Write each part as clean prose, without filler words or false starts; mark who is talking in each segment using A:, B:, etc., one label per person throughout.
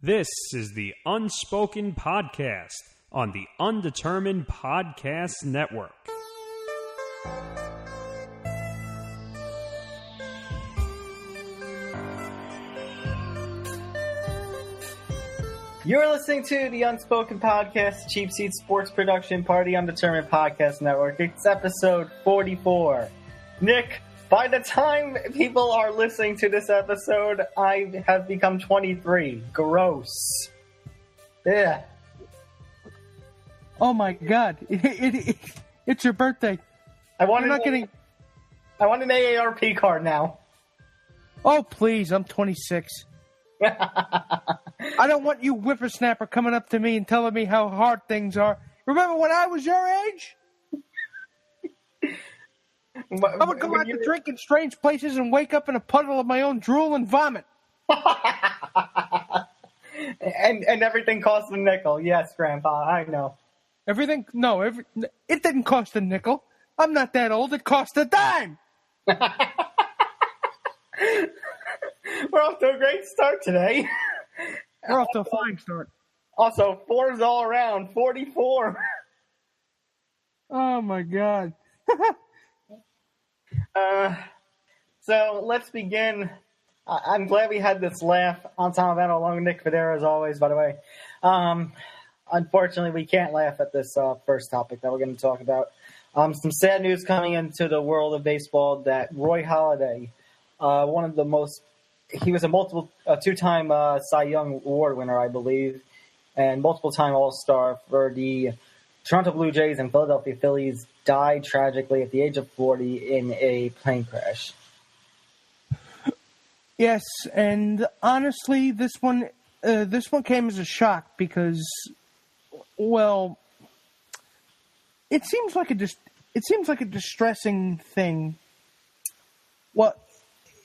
A: This is the Unspoken Podcast on the Undetermined Podcast Network.
B: You're listening to the Unspoken Podcast, Cheap Seat Sports Production Party Undetermined Podcast Network. It's episode 44. Nick, by the time people are listening to this episode, I have become 23. Gross. Yeah.
C: Oh my God! It's your birthday.
B: I want an AARP card now.
C: Oh please! I'm 26. I don't want you whippersnapper coming up to me and telling me how hard things are. Remember when I was your age? I would go out to drink in strange places and wake up in a puddle of my own drool and vomit.
B: and everything costs a nickel. Yes, Grandpa, I know.
C: Everything? No, it didn't cost a nickel. I'm not that old. It cost a dime.
B: We're off to a great start today.
C: We're off to a flying start.
B: Also, 4s all around. 44.
C: Oh, my God.
B: So let's begin. I'm glad we had this laugh on Tom Albano along with Nick Fodera, as always, by the way. Unfortunately, we can't laugh at this first topic that we're going to talk about. Some sad news coming into the world of baseball that Roy Halladay, he was a two-time Cy Young Award winner, I believe, and multiple-time All-Star for the Toronto Blue Jays and Philadelphia Phillies, died tragically at the age of 40 in a plane crash.
C: Yes, and honestly, this one came as a shock because, well, it seems like a distressing thing. Well,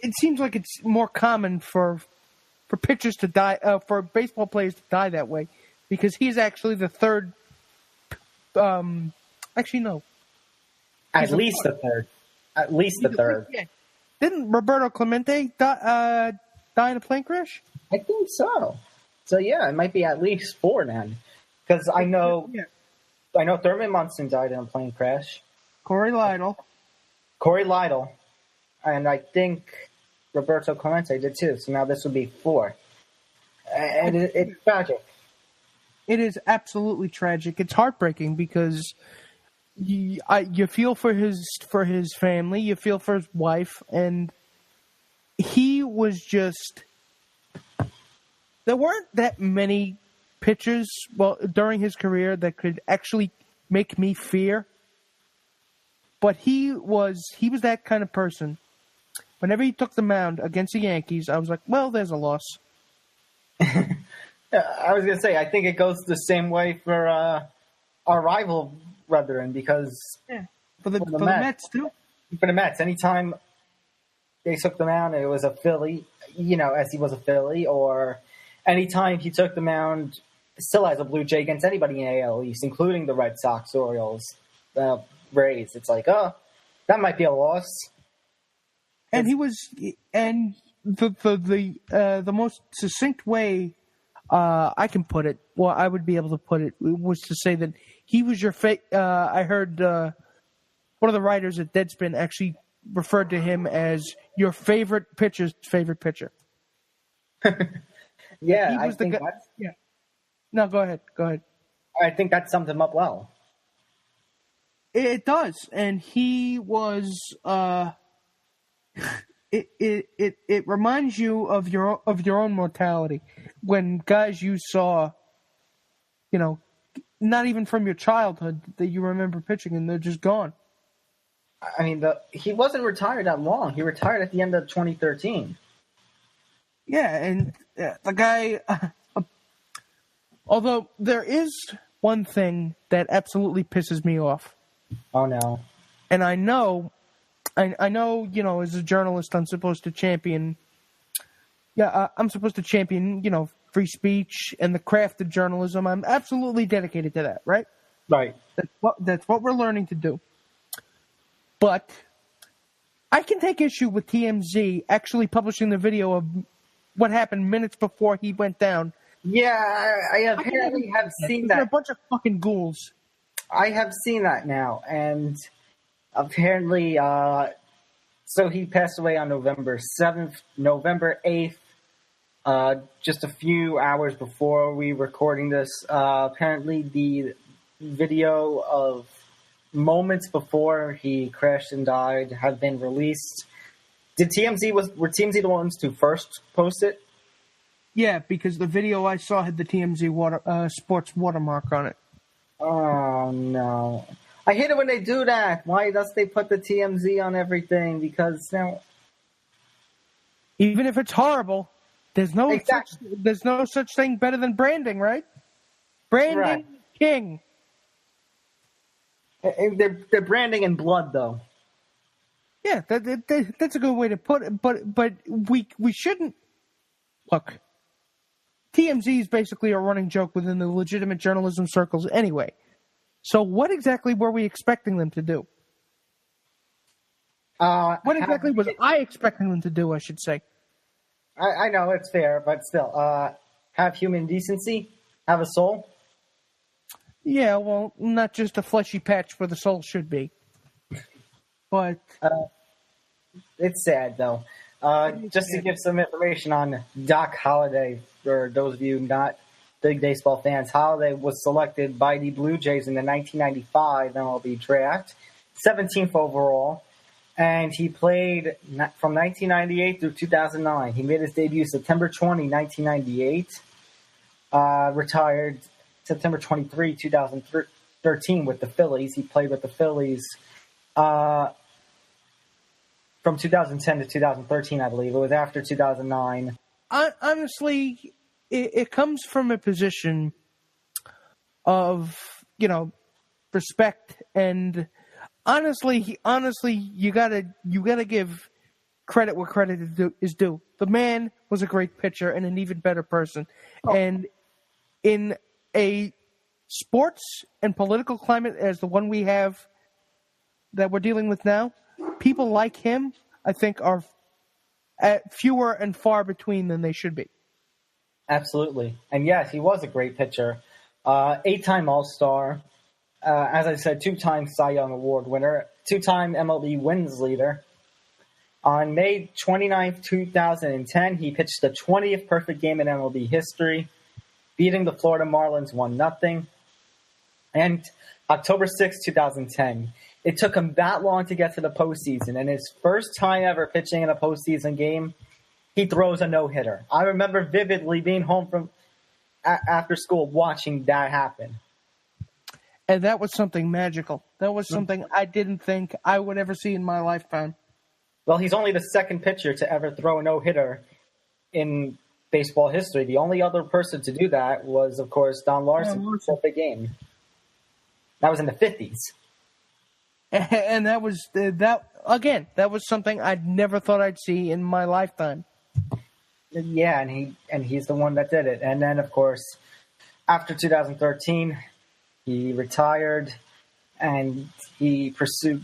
C: it seems like it's more common for pitchers to die, for baseball players to die that way, because he's actually the third. Actually, no.
B: At least the third.
C: Yeah. Didn't Roberto Clemente die in a plane crash?
B: I think so. So yeah, it might be at least 4 then, because I know Thurman Munson died in a plane crash.
C: Corey Lytle,
B: and I think Roberto Clemente did too. So now this would be 4, and it's tragic.
C: It is absolutely tragic. It's heartbreaking because you feel for his family, you feel for his wife, and he was just. There weren't that many pitchers, during his career that could actually make me fear. But he was that kind of person. Whenever he took the mound against the Yankees, I was like, well, there's a loss.
B: I was going to say, I think it goes the same way for our rival brethren, because
C: for the Mets too.
B: For the Mets, anytime they took the mound, it was a Philly, as he was a Philly, or anytime he took the mound still as a Blue Jay against anybody in AL East, including the Red Sox, Orioles, Rays. It's like, that might be a loss.
C: And the most succinct way I can put it, I would be able to put it, was to say that he was your I heard one of the writers at Deadspin actually referred to him as your favorite pitcher's favorite pitcher.
B: Yeah,
C: I think that's... Yeah. No, go ahead.
B: I think that sums him up well.
C: It does, and he was. It reminds you of your own mortality when guys you saw, not even from your childhood that you remember pitching, and they're just gone.
B: I mean, he wasn't retired that long. He retired at the end of 2013.
C: Yeah, and the guy. Although there is one thing that absolutely pisses me off.
B: Oh no!
C: And I know, as a journalist, I'm supposed to champion. Yeah, I'm supposed to champion, free speech and the craft of journalism. I'm absolutely dedicated to that, right?
B: Right.
C: That's what we're learning to do. But I can take issue with TMZ actually publishing the video of what happened minutes before he went down
B: Yeah, I apparently have seen
C: They're a
B: that.
C: bunch of fucking ghouls.
B: I have seen that now, and apparently, so he passed away on November 7th, November 8th, just a few hours before we recording this. Apparently, the video of moments before he crashed and died have been released. Were TMZ the ones to first post it?
C: Yeah, because the video I saw had the TMZ sports watermark on it.
B: Oh no. I hate it when they do that. Why does they put the TMZ on everything? Because now,
C: Even if it's horrible, there's no such thing better than branding, right? Branding
B: Right.
C: king.
B: they're branding in blood, though.
C: Yeah, that's a good way to put it. But we shouldn't look. TMZ is basically a running joke within the legitimate journalism circles anyway. So what exactly were we expecting them to do? What exactly was I expecting them to do, I should say?
B: I know it's fair, but still, have human decency, have a soul.
C: Yeah, well, not just a fleshy patch where the soul should be. But
B: It's sad, though. Just to give some information on Doc Halladay, for those of you not big baseball fans, Halladay was selected by the Blue Jays in the 1995 MLB draft, 17th overall, and he played from 1998 through 2009. He made his debut September 20, 1998, retired September 23, 2013 with the Phillies. He played with the Phillies from 2010 to 2013, I believe. It was after 2009.
C: honestly, it comes from a position of, respect, and honestly, you gotta give credit where credit is due. The man was a great pitcher and an even better person. And in a sports and political climate as the one we have that we're dealing with now, people like him, I think, are fewer and far between than they should be.
B: Absolutely. And yes, he was a great pitcher. 8-time All-Star. As I said, 2-time Cy Young Award winner. 2-time MLB wins leader. On May 29th, 2010, he pitched the 20th perfect game in MLB history, beating the Florida Marlins 1-0. And October 6th, 2010, it took him that long to get to the postseason. And his first time ever pitching in a postseason game, he throws a no-hitter. I remember vividly being home from after school watching that happen.
C: And that was something magical. That was something I didn't think I would ever see in my lifetime.
B: Well, he's only the second pitcher to ever throw a no-hitter in baseball history. The only other person to do that was, of course, Don Larson. Perfect game. That was in the 50s.
C: And that was something I'd never thought I'd see in my lifetime.
B: Yeah, and he's the one that did it. And then, of course, after 2013, he retired, and he pursued,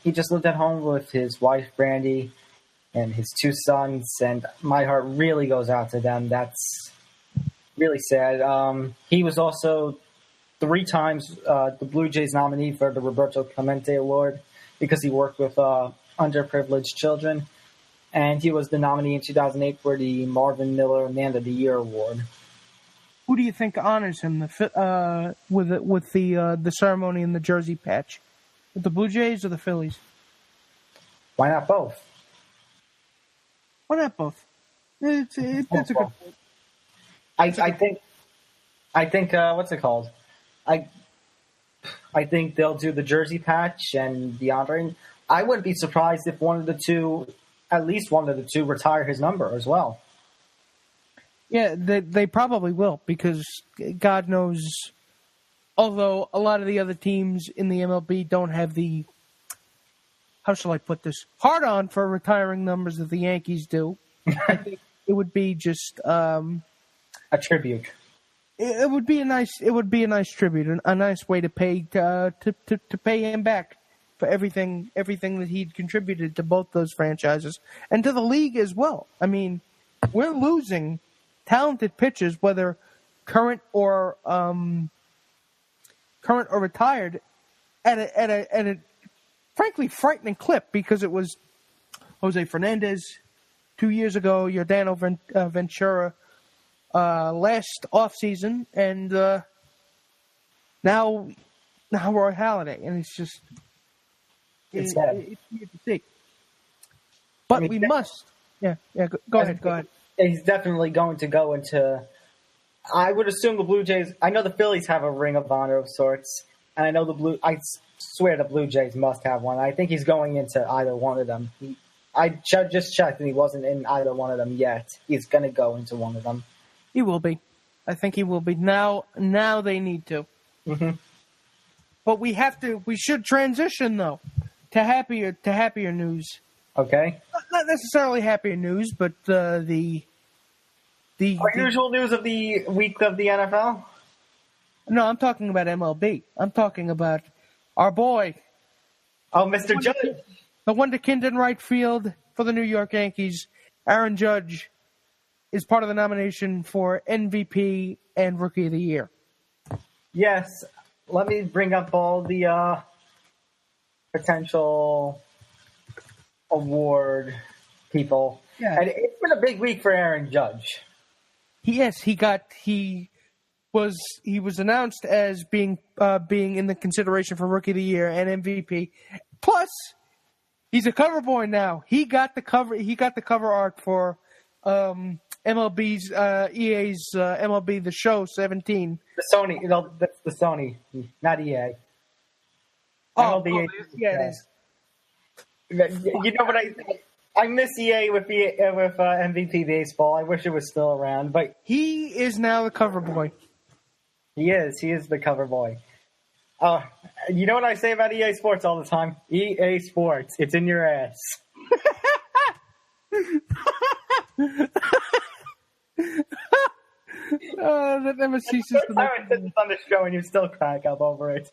B: he just lived at home with his wife, Brandy, and his 2 sons, and my heart really goes out to them. That's really sad. He was also 3 times the Blue Jays nominee for the Roberto Clemente Award because he worked with underprivileged children. And he was the nominee in 2008 for the Marvin Miller Man of the Year Award.
C: Who do you think honors him with the ceremony in the jersey patch? With the Blue Jays or the Phillies?
B: Why not both?
C: Why not both? It's a good.
B: I think what's it called? I think they'll do the jersey patch and the honoring. I wouldn't be surprised if at least one of the two retire his number as well.
C: Yeah, they probably will, because God knows, although a lot of the other teams in the MLB don't have the, how shall I put this, hard on for retiring numbers that the Yankees do. I think it would be just
B: a tribute.
C: It would be a nice tribute, a nice way to pay to pay him back for everything that he'd contributed to both those franchises and to the league as well. I mean, we're losing talented pitchers, whether current or retired, at a frankly frightening clip, because it was Jose Fernandez 2 years ago, Yordano Ventura last offseason, and now Roy Halladay, and it's just it's weird to see. But we must. Yeah. Go ahead.
B: He's definitely going to go into. I would assume the Blue Jays. I know the Phillies have a ring of honor of sorts, and I know I swear the Blue Jays must have one. I think he's going into either one of them. I just checked, and he wasn't in either one of them yet. He's going to go into one of them.
C: He will be. I think he will be. Now they need to.
B: Mm-hmm.
C: But we have to. We should transition though to happier news.
B: Okay.
C: Not necessarily happier news, but the
B: usual news of the week of the NFL.
C: No, I'm talking about MLB. I'm talking about our boy.
B: Oh, Mr. Judge.
C: The wonderkind in right field for the New York Yankees, Aaron Judge, is part of the nomination for MVP and Rookie of the Year.
B: Yes. Let me bring up all the potential award people. Yeah. And it's been a big week for Aaron Judge.
C: He was announced as being in the consideration for Rookie of the Year and MVP. Plus, he's a cover boy now. He got the cover art for MLB's EA's MLB The Show 17.
B: The Sony, that's the Sony, not EA.
C: MLB, yeah, it is.
B: You know what I miss EA with MVP baseball. I wish it was still around, but
C: he is now the cover boy.
B: He is the cover boy. You know what I say about EA Sports all the time? EA Sports, it's in your ass.
C: That never ceases to make
B: I said this on the show and you still crack up over it.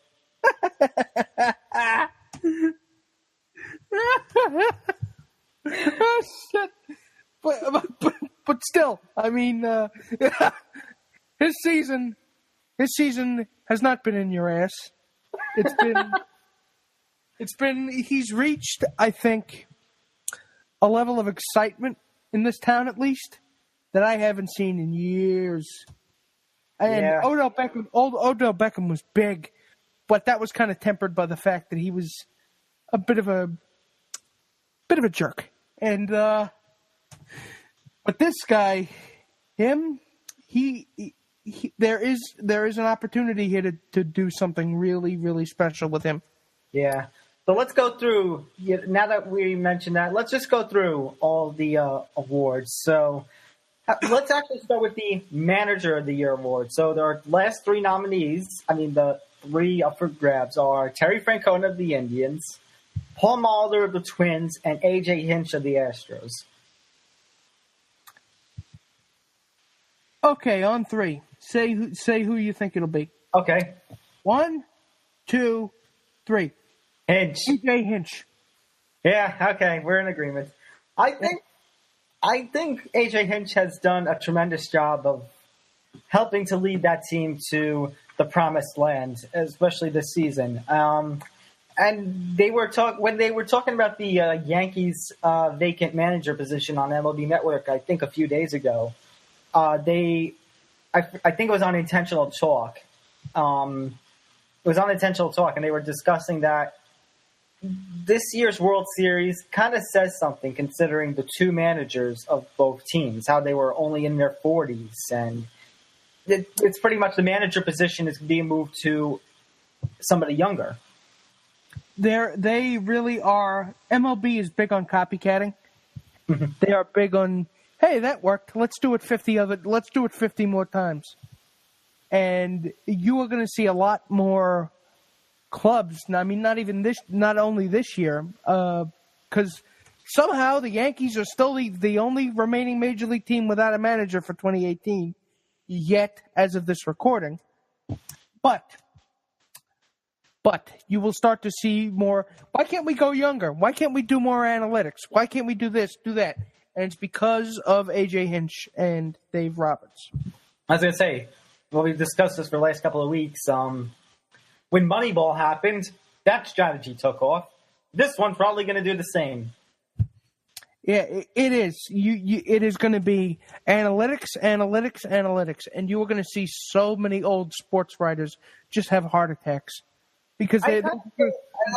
C: Oh shit! But still, I mean, his season has not been in your ass. He's reached, I think, a level of excitement in this town, at least, that I haven't seen in years. And yeah. Odell Beckham was big, but that was kind of tempered by the fact that he was a bit of a jerk. And but this guy, there is an opportunity here to do something really, really special with him.
B: Yeah. So let's go through, now that we mentioned that, let's just go through all the awards. So let's actually start with the Manager of the Year award. So the last three nominees, the three up for grabs are Terry Francona of the Indians, Paul Molitor of the Twins, and A.J. Hinch of the Astros.
C: Okay, on three. Say who you think it'll be.
B: Okay.
C: 1, 2, 3.
B: Hinch.
C: A.J. Hinch.
B: Yeah, okay, we're in agreement. I think A.J. Hinch has done a tremendous job of helping to lead that team to the promised land, especially this season. And when they were talking about the Yankees vacant manager position on MLB Network, I think a few days ago, I think it was on Intentional Talk. And they were discussing that this year's World Series kind of says something, considering the two managers of both teams, how they were only in their 40s, and it's pretty much the manager position is being moved to somebody younger.
C: They really are. MLB is big on copycatting. They are big on, hey, that worked. Let's do it 50 more times. And you are going to see a lot more clubs. Not only this year, because somehow the Yankees are still the only remaining major league team without a manager for 2018 yet, as of this recording. But you will start to see more. Why can't we go younger? Why can't we do more analytics? Why can't we do this, do that? And it's because of A.J. Hinch and Dave Roberts.
B: I was going to say, well, we've discussed this for the last couple of weeks. When Moneyball happened, that strategy took off. This one's probably going to do the same.
C: Yeah, it is. It is going to be analytics, and you are going to see so many old sports writers just have heart attacks because you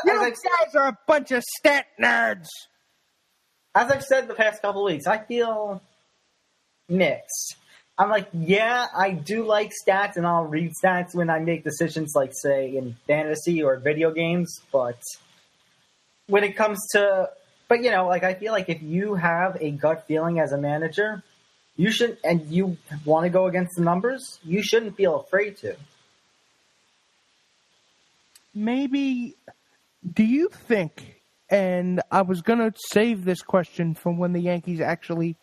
C: guys are a bunch of stat nerds.
B: As I've said the past couple of weeks, I feel mixed. I'm like, yeah, I do like stats, and I'll read stats when I make decisions, like, say, in fantasy or video games. But when it comes to, I feel like if you have a gut feeling as a manager, you should, and you want to go against the numbers, you shouldn't feel afraid to.
C: Maybe, do you think, and I was going to save this question for when the Yankees actually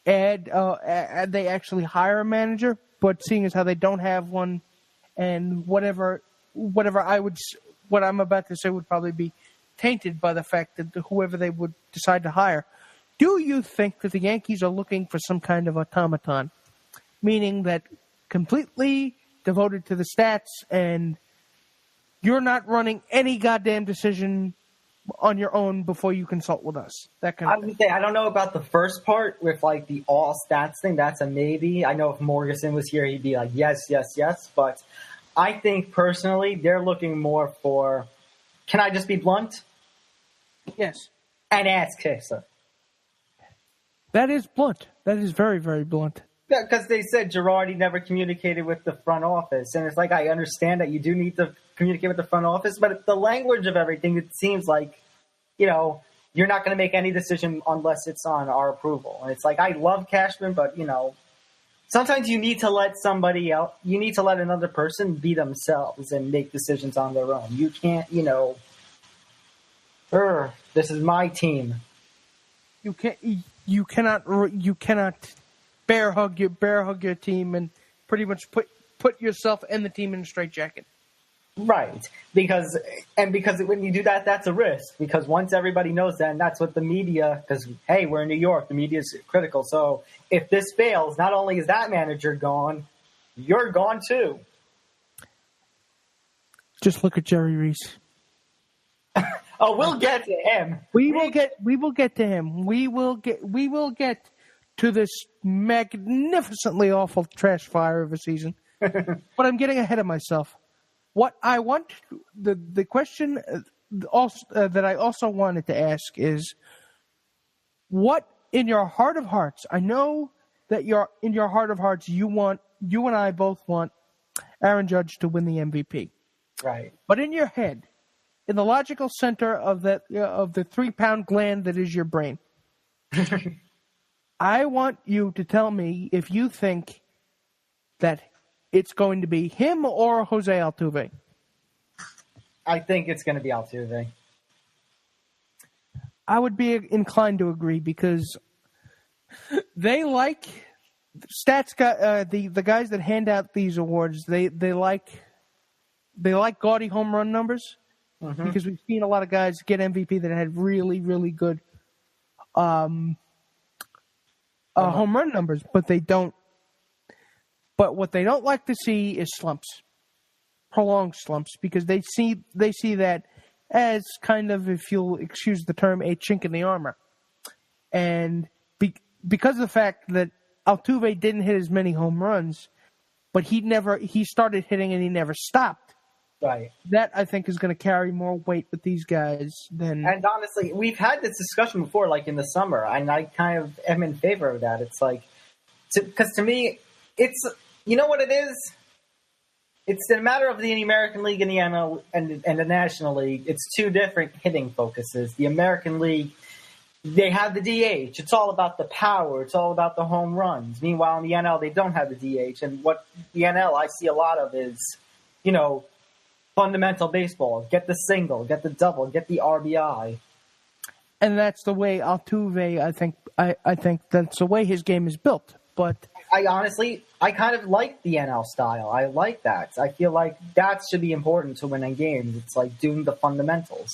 C: they actually hire a manager, but seeing as how they don't have one, and whatever what I'm about to say would probably be tainted by the fact that whoever they would decide to hire. Do you think that the Yankees are looking for some kind of automaton, meaning that completely devoted to the stats and you're not running any goddamn decision on your own before you consult with us? That kind of
B: I would say I don't know about the first part with like the all stats thing. That's a maybe. I know if Morganson was here, he'd be like, yes. But I think personally, they're looking more for, can I just be blunt?
C: Yes.
B: An ass kisser.
C: That is blunt. That is very, very blunt.
B: Yeah, because they said Girardi never communicated with the front office. And it's like, I understand that you do need to communicate with the front office, but the language of everything, it seems like, you're not going to make any decision unless it's on our approval. And it's like, I love Cashman, but, sometimes you need to let somebody else, you need to let another person be themselves and make decisions on their own. You can't, this is my team.
C: You cannot bear hug your team and pretty much put yourself and the team in a straitjacket.
B: Right, because when you do that, that's a risk. Because once everybody knows that, and that's what the media. Because hey, we're in New York, the media is critical. So if this fails, not only is that manager gone, you're gone too.
C: Just look at Jerry Reese.
B: Oh, we'll get to him.
C: We will get to him. We will get to this magnificently awful trash fire of a season. But I'm getting ahead of myself. What I want, the question that I also wanted to ask is, what in your heart of hearts, I know that in your heart of hearts, you and I both want Aaron Judge to win the MVP.
B: Right.
C: But in your head, in the logical center of the 3-pound gland that is your brain, I want you to tell me if you think that it's going to be him or Jose Altuve.
B: I think it's going to be Altuve.
C: I would be inclined to agree because they like stats. The guys that hand out these awards, they like gaudy home run numbers because we've seen a lot of guys get MVP that had really, really good home run numbers, but they don't. But what they don't like to see is slumps, prolonged slumps, because they see that as kind of, if you'll excuse the term, a chink in the armor. And because of the fact that Altuve didn't hit as many home runs, but he started hitting and he never stopped.
B: Right.
C: That, I think, is going to carry more weight with these guys than...
B: And honestly, we've had this discussion before, like in the summer, and I kind of am in favor of that. It's like, because to me, it's... You know what it is? It's a matter of the American League and the NL and the National League. It's two different hitting focuses. The American League, they have the DH. It's all about the power. It's all about the home runs. Meanwhile, in the NL, they don't have the DH. And what the NL I see a lot of is, fundamental baseball. Get the single, get the double, get the RBI.
C: And that's the way Altuve, I think that's the way his game is built. But
B: I kind of like the NL style. I like that. I feel like that should be important to winning games. It's like doing the fundamentals.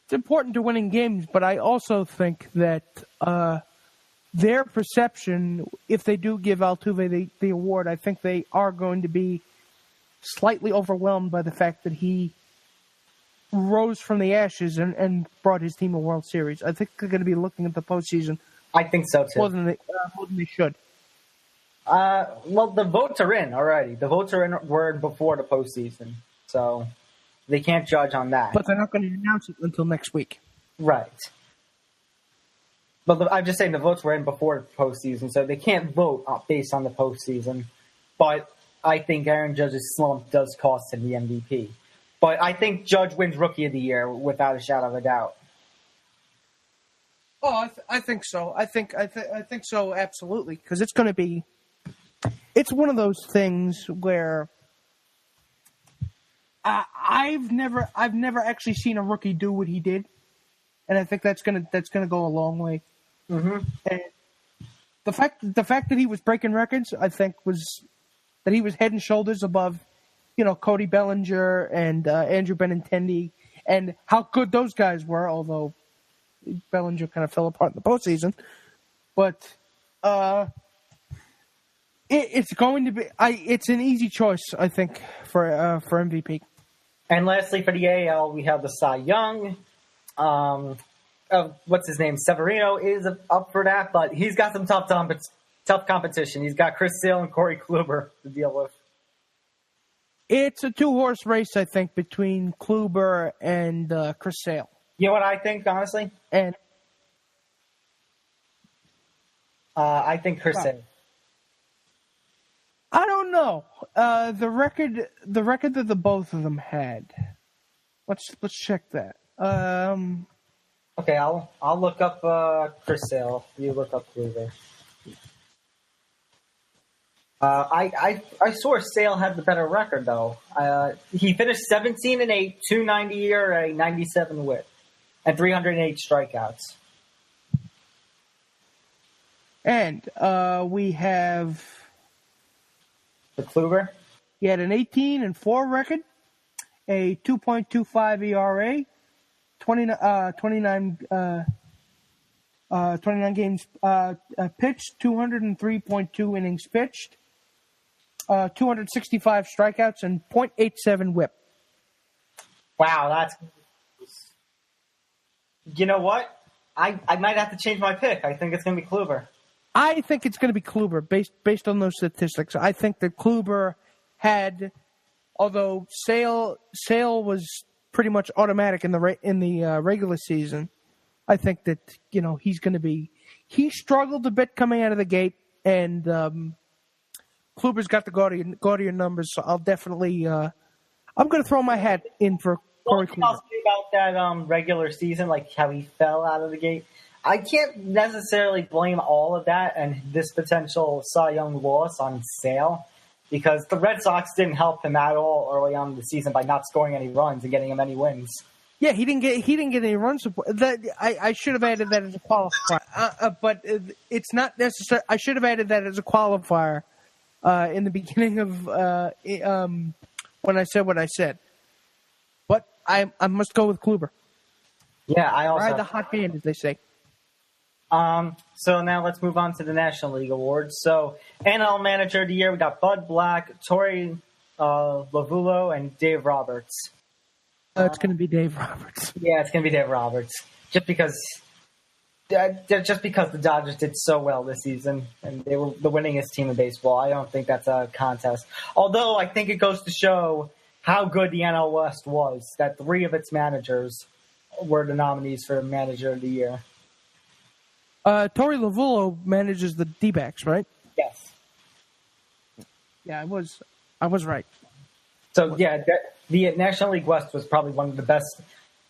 B: It's
C: important to winning games, but I also think that their perception, if they do give Altuve the award, I think they are going to be slightly overwhelmed by the fact that he rose from the ashes and brought his team a World Series. I think they're going to be looking at the postseason.
B: I think so, too.
C: More than they should.
B: Well, the votes are in already. The votes were in before the postseason, so they can't judge on that.
C: But they're not going to announce it until next week.
B: Right. But I'm just saying the votes were in before the postseason, so they can't vote based on the postseason. But I think Aaron Judge's slump does cost him the MVP. But I think Judge wins Rookie of the Year without a shadow of a doubt.
C: Oh, I think so. I think so, absolutely, because it's going to be. It's one of those things where I've never actually seen a rookie do what he did, and I think that's gonna go a long way.
B: Mm-hmm.
C: And the fact that he was breaking records, I think, was that he was head and shoulders above, Cody Bellinger and Andrew Benintendi, and how good those guys were. Although Bellinger kind of fell apart in the postseason, but it's going to be. It's an easy choice, I think, for MVP.
B: And lastly, for the AL, we have the Cy Young. What's his name? Severino is up for that, but he's got some tough competition. He's got Chris Sale and Corey Kluber to deal with.
C: It's a 2-horse race, I think, between Kluber and Chris Sale.
B: You know what I think, honestly?
C: And
B: I think Chris Sale.
C: I don't know. The record that the both of them had. Let's check that.
B: Okay, I'll look up Chris Sale. You look up Kluber. I swore Sale had the better record though. He finished 17-8, 290 ERA, 97 WHIP, and 308 strikeouts.
C: And we have
B: The Kluber.
C: He had an 18-4 record, a 2.25 ERA, 29 games pitched, 203.2 innings pitched, 265 strikeouts, and .87 WHIP.
B: Wow, that's. You know what? I might have to change my pick. I think it's going to be Kluber.
C: I think it's going to be Kluber based on those statistics. I think that Kluber had, although Sale was pretty much automatic in the regular season. I think that he's going to be. He struggled a bit coming out of the gate, and Kluber's got the gaudier numbers. So I'll definitely. I'm going to throw my hat in for Corey Kluber.
B: About that regular season, like how he fell out of the gate. I can't necessarily blame all of that and this potential Cy Young loss on Sale, because the Red Sox didn't help him at all early on in the season by not scoring any runs and getting him any wins.
C: Yeah, he didn't get any run support. I should have added that as a qualifier, but it's not necessary. I should have added that as a qualifier in the beginning of when I said what I said. But I must go with Kluber.
B: Yeah, I also
C: ride the hot hand, as they say.
B: So now let's move on to the National League Awards. So NL Manager of the Year, we got Bud Black, Torey Lovullo, and Dave Roberts.
C: It's going to be Dave Roberts.
B: Yeah, it's going to be Dave Roberts. Just because the Dodgers did so well this season and they were the winningest team in baseball. I don't think that's a contest. Although I think it goes to show how good the NL West was, that 3 of its managers were the nominees for Manager of the Year.
C: Torey Lovullo manages the D-backs, right?
B: Yes.
C: Yeah, I was right.
B: So, yeah, the National League West was probably one of the best,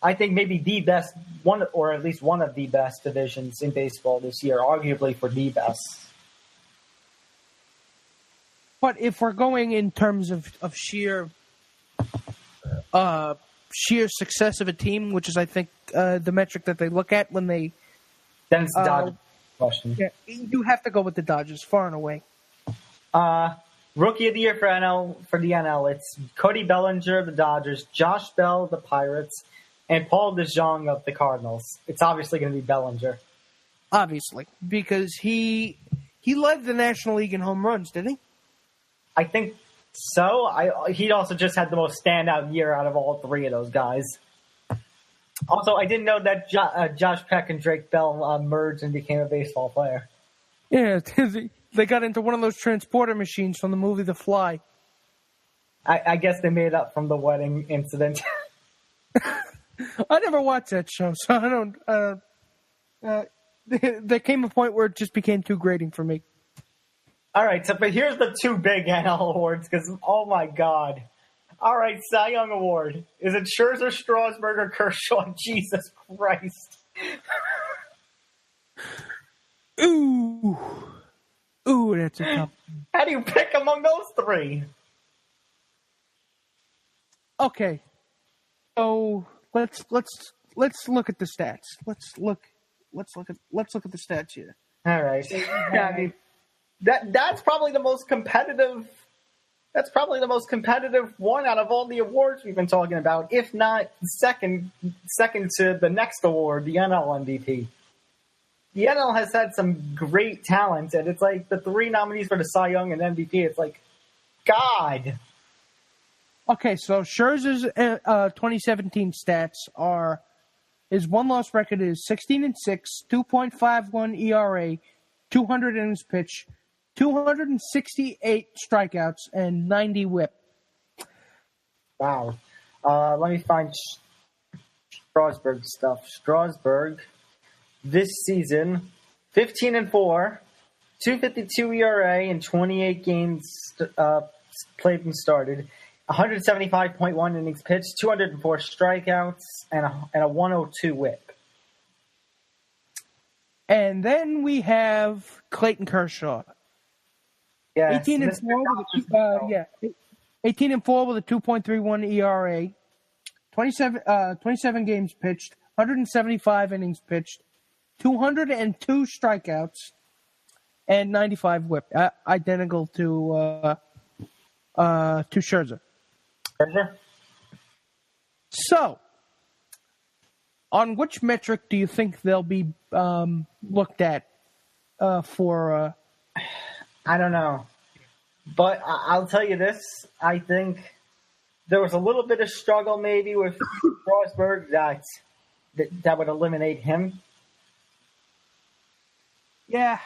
B: I think maybe the best, one or at least one of the best divisions in baseball this year, arguably for the best.
C: But if we're going in terms of sheer success of a team, which is, I think, the metric that they look at when they...
B: Then it's the Dodgers question.
C: Yeah, you have to go with the Dodgers, far and away.
B: Rookie of the Year for the NL, it's Cody Bellinger of the Dodgers, Josh Bell of the Pirates, and Paul DeJong of the Cardinals. It's obviously going to be Bellinger.
C: obviously, because he led the National League in home runs, didn't he?
B: I think so. He also just had the most standout year out of all three of those guys. Also, I didn't know that Josh Peck and Drake Bell merged and became a baseball player.
C: Yeah, they got into one of those transporter machines from the movie The Fly.
B: I guess they made up from the wedding incident.
C: I never watched that show, so I don't. There came a point where it just became too grating for me.
B: All right, but here's the two big NL awards, because, oh my God. All right, Cy Young Award. Is it Scherzer, Strasburg, or Kershaw? Jesus Christ.
C: Ooh, that's a tough.
B: How do you pick among those three?
C: Okay, so let's look at the stats. Let's look at the stats here.
B: All right. I mean, that's probably the most competitive. That's probably the most competitive one out of all the awards we've been talking about, if not second to the next award, the NL MVP. The NL has had some great talent, and it's like the three nominees for the Cy Young and MVP. It's like, God.
C: Okay, so Scherzer's 2017 stats are: his one-loss record is 16-6, 2.51 ERA, 200 innings pitched, 268 strikeouts, and 90 WHIP.
B: Wow. Let me find Strasburg stuff. Strasburg, this season, 15-4, 2.52 ERA in 28 games played and started, 175.1 innings pitched, 204 strikeouts, and a 102 WHIP.
C: And then we have Clayton Kershaw.
B: Yes,
C: 18-4 with a 2.31 ERA, 27 games pitched, 175 innings pitched, 202 strikeouts, and 95 WHIP, identical to Scherzer. So, on which metric do you think they'll be looked at for?
B: I don't know. But I'll tell you this. I think there was a little bit of struggle maybe with Strasburg that would eliminate him.
C: Yeah.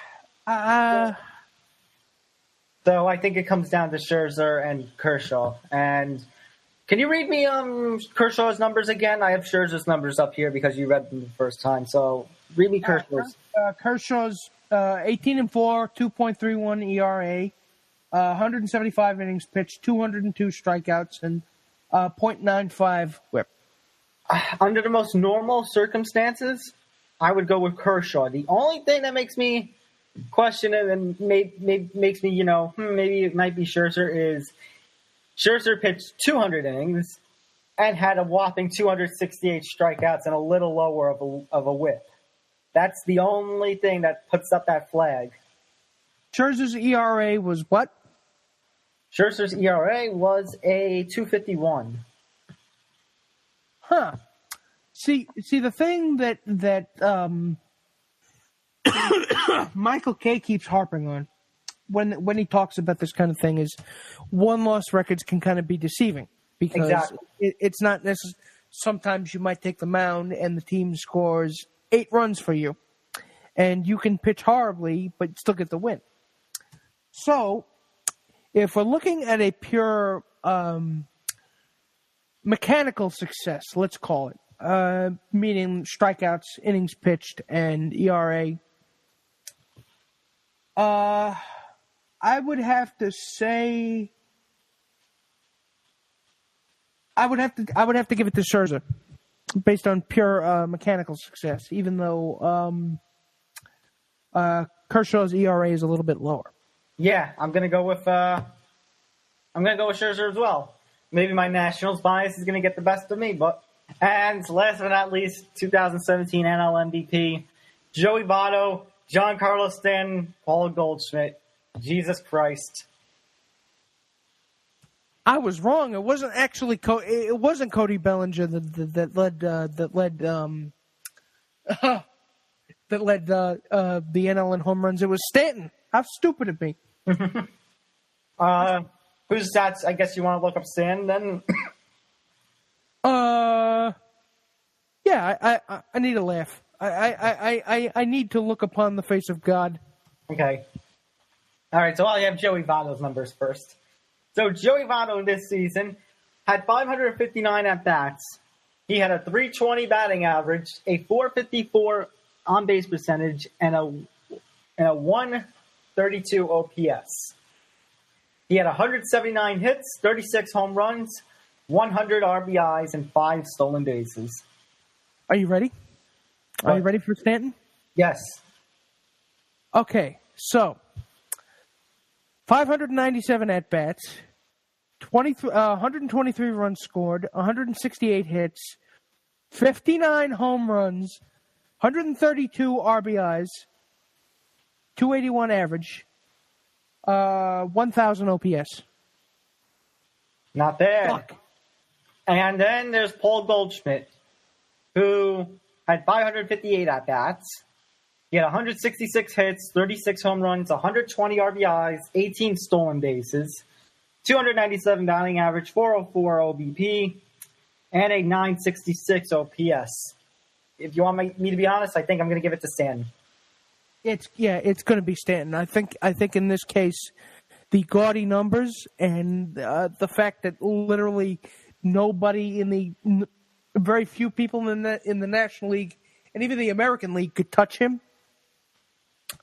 B: So I think it comes down to Scherzer and Kershaw. And can you read me Kershaw's numbers again? I have Scherzer's numbers up here because you read them the first time. So read me Kershaw's.
C: Kershaw's 18-4, 2.31 ERA, 175 innings pitched, 202 strikeouts, and 0.95 WHIP.
B: Under the most normal circumstances, I would go with Kershaw. The only thing that makes me question it and makes me, maybe it might be Scherzer is Scherzer pitched 200 innings and had a whopping 268 strikeouts and a little lower of a WHIP. That's the only thing that puts up that flag.
C: Scherzer's ERA was what?
B: Scherzer's ERA was a 2.51.
C: Huh. See, the thing that Michael Kay keeps harping on when he talks about this kind of thing is one-loss records can kind of be deceiving because
B: exactly.
C: It's not necessarily. Sometimes you might take the mound and the team scores 8 runs for you, and you can pitch horribly but still get the win. So, if we're looking at a pure mechanical success, let's call it, meaning strikeouts, innings pitched, and ERA, I would have to say I would have to give it to Scherzer based on pure mechanical success, even though Kershaw's ERA is a little bit lower.
B: Yeah, I'm gonna go with Scherzer as well. Maybe my Nationals bias is gonna get the best of me, and last but not least, 2017 NL MVP, Joey Votto, Giancarlo Stanton, Paul Goldschmidt. Jesus Christ.
C: I was wrong. It wasn't actually it wasn't Cody Bellinger that led that led the NL in home runs. It was Stanton. How stupid of me.
B: Whose stats? I guess you want to look up Stanton then.
C: Yeah, I need a laugh. I need to look upon the face of God.
B: Okay. All right, so I'll have Joey Votto's numbers first. So Joey Votto this season had 559 at-bats. He had a .320 batting average, a .454 on-base percentage, and a 132 OPS. He had 179 hits, 36 home runs, 100 RBIs, and 5 stolen bases.
C: Are you ready? Are you ready for Stanton?
B: Yes.
C: Okay, so 597 at-bats, 123 runs scored, 168 hits, 59 home runs, 132 RBIs, 281 average, 1,000 OPS.
B: Not bad.
C: Fuck.
B: And then there's Paul Goldschmidt, who had 558 at-bats. He had 166 hits, 36 home runs, 120 RBIs, 18 stolen bases, 297 batting average, 404 OBP, and a 966 OPS. If you want me to be honest, I think I'm going to give it to Stanton.
C: It's going to be Stanton. I think in this case, the gaudy numbers and the fact that literally nobody very few people in the National League and even the American League could touch him.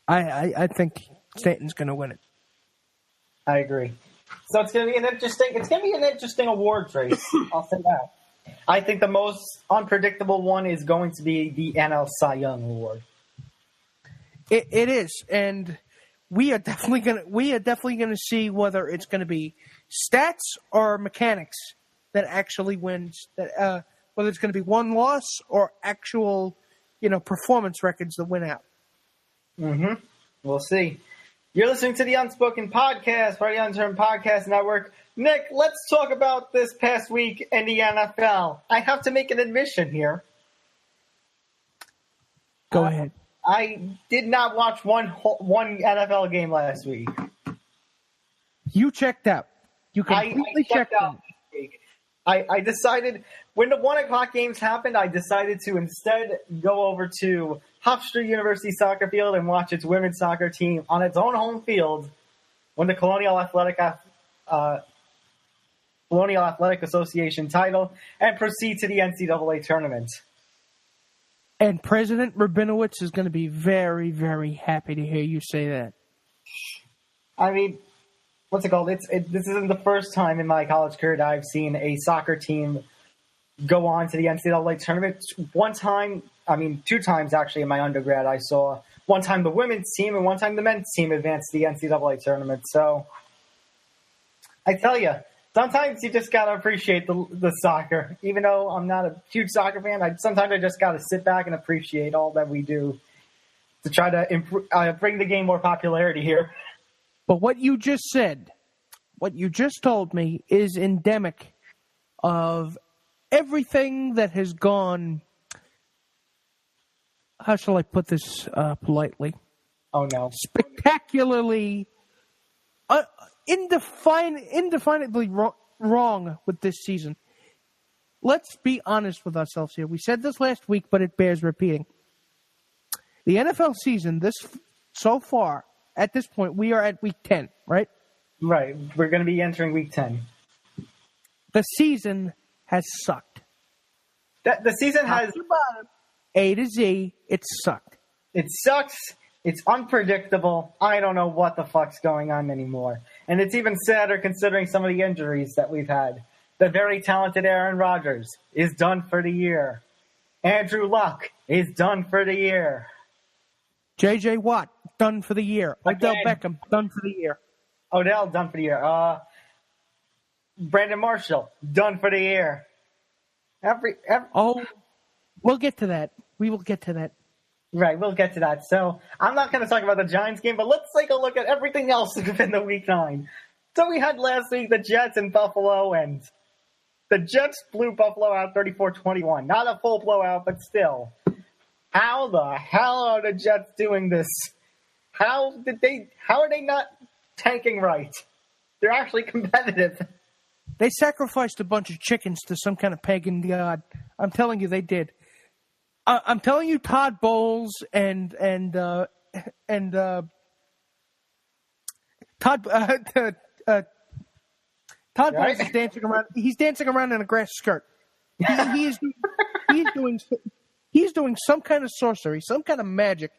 C: I think Stanton's going to win it. I
B: agree. So it's going to be an interesting awards race. I'll say that. I think the most unpredictable one is going to be the NL Cy Young Award.
C: It is, and we are definitely going to see whether it's going to be stats or mechanics that actually wins. That whether it's going to be one loss or actual, performance records that win out.
B: Mm-hmm. We'll see. You're listening to the Unspoken Podcast, part of the Unspoken Podcast Network. Nick, let's talk about this past week in the NFL. I have to make an admission here.
C: Go ahead.
B: I did not watch one NFL game last week.
C: You checked out. You completely checked out.
B: This week. I decided, when the 1 o'clock games happened, I decided to instead go over to Hofstra University Soccer Field and watch its women's soccer team on its own home field win the Colonial Athletic Association title and proceed to the NCAA tournament.
C: And President Rabinowitz is going to be very, very happy to hear you say that.
B: I mean, what's it called? This isn't the first time in my college career that I've seen a soccer team go on to the NCAA tournament. Two times actually in my undergrad I saw. One time the women's team and one time the men's team advanced to the NCAA tournament. So I tell you, sometimes you just got to appreciate the soccer. Even though I'm not a huge soccer fan, sometimes I just got to sit back and appreciate all that we do to try to bring the game more popularity here.
C: But what you just said, what you just told me is endemic of everything that has gone, how shall I put this politely?
B: Oh, no.
C: Spectacularly, indefinably wrong with this season. Let's be honest with ourselves here. We said this last week, but it bears repeating. The NFL season, so far, at this point, we are at week 10, right?
B: Right. We're going to be entering week 10.
C: The season has sucked.
B: The season has...
C: A to Z, it sucked.
B: It sucks. It's unpredictable. I don't know what the fuck's going on anymore. And it's even sadder considering some of the injuries that we've had. The very talented Aaron Rodgers is done for the year. Andrew Luck is done for the year.
C: J.J. Watt, done for the year. Odell Beckham, done for the year.
B: Odell, done for the year. Brandon Marshall, done for the year.
C: We'll get to that. We will get to that.
B: Right, we'll get to that. So I'm not going to talk about the Giants game, but let's take a look at everything else within the week 9. So we had last week the Jets in Buffalo, and the Jets blew Buffalo out 34-21. Not a full blowout, but still. How the hell are the Jets doing this? How are they not tanking right? They're actually competitive.
C: They sacrificed a bunch of chickens to some kind of pagan god. I'm telling you, they did. I'm telling you, Todd Bowles and Todd Bowles is dancing around. He's dancing around in a grass skirt. He's doing some kind of sorcery, some kind of magic,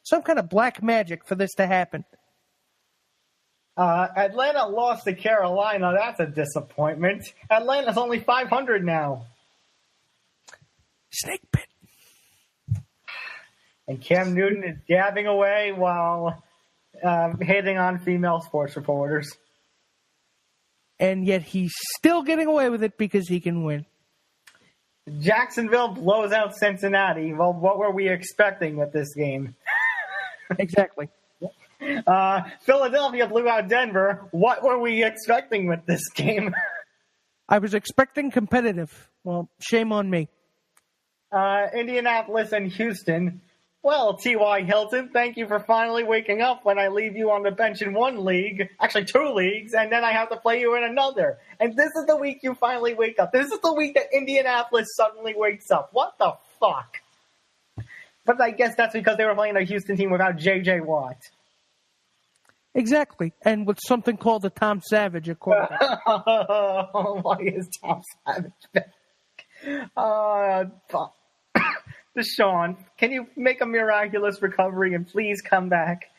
C: some kind of black magic for this to happen.
B: Atlanta lost to Carolina. That's a disappointment. Atlanta's only 500 now.
C: Snake pit.
B: And Cam Newton is gabbing away while hitting on female sports reporters.
C: And yet he's still getting away with it because he can win.
B: Jacksonville blows out Cincinnati. Well, what were we expecting with this game?
C: Exactly.
B: Philadelphia blew out Denver. What were we expecting with this game?
C: I was expecting competitive. Well, shame on me.
B: Indianapolis and Houston. Well, T.Y. Hilton, thank you for finally waking up when I leave you on the bench in one league, actually 2 leagues, and then I have to play you in another. And this is the week you finally wake up. This is the week that Indianapolis suddenly wakes up. What the fuck? But I guess that's because they were playing a Houston team without J.J. Watt.
C: Exactly. And with something called the Tom Savage at quarterback.
B: Why is Tom Savage back? Deshaun, can you make a miraculous recovery and please come back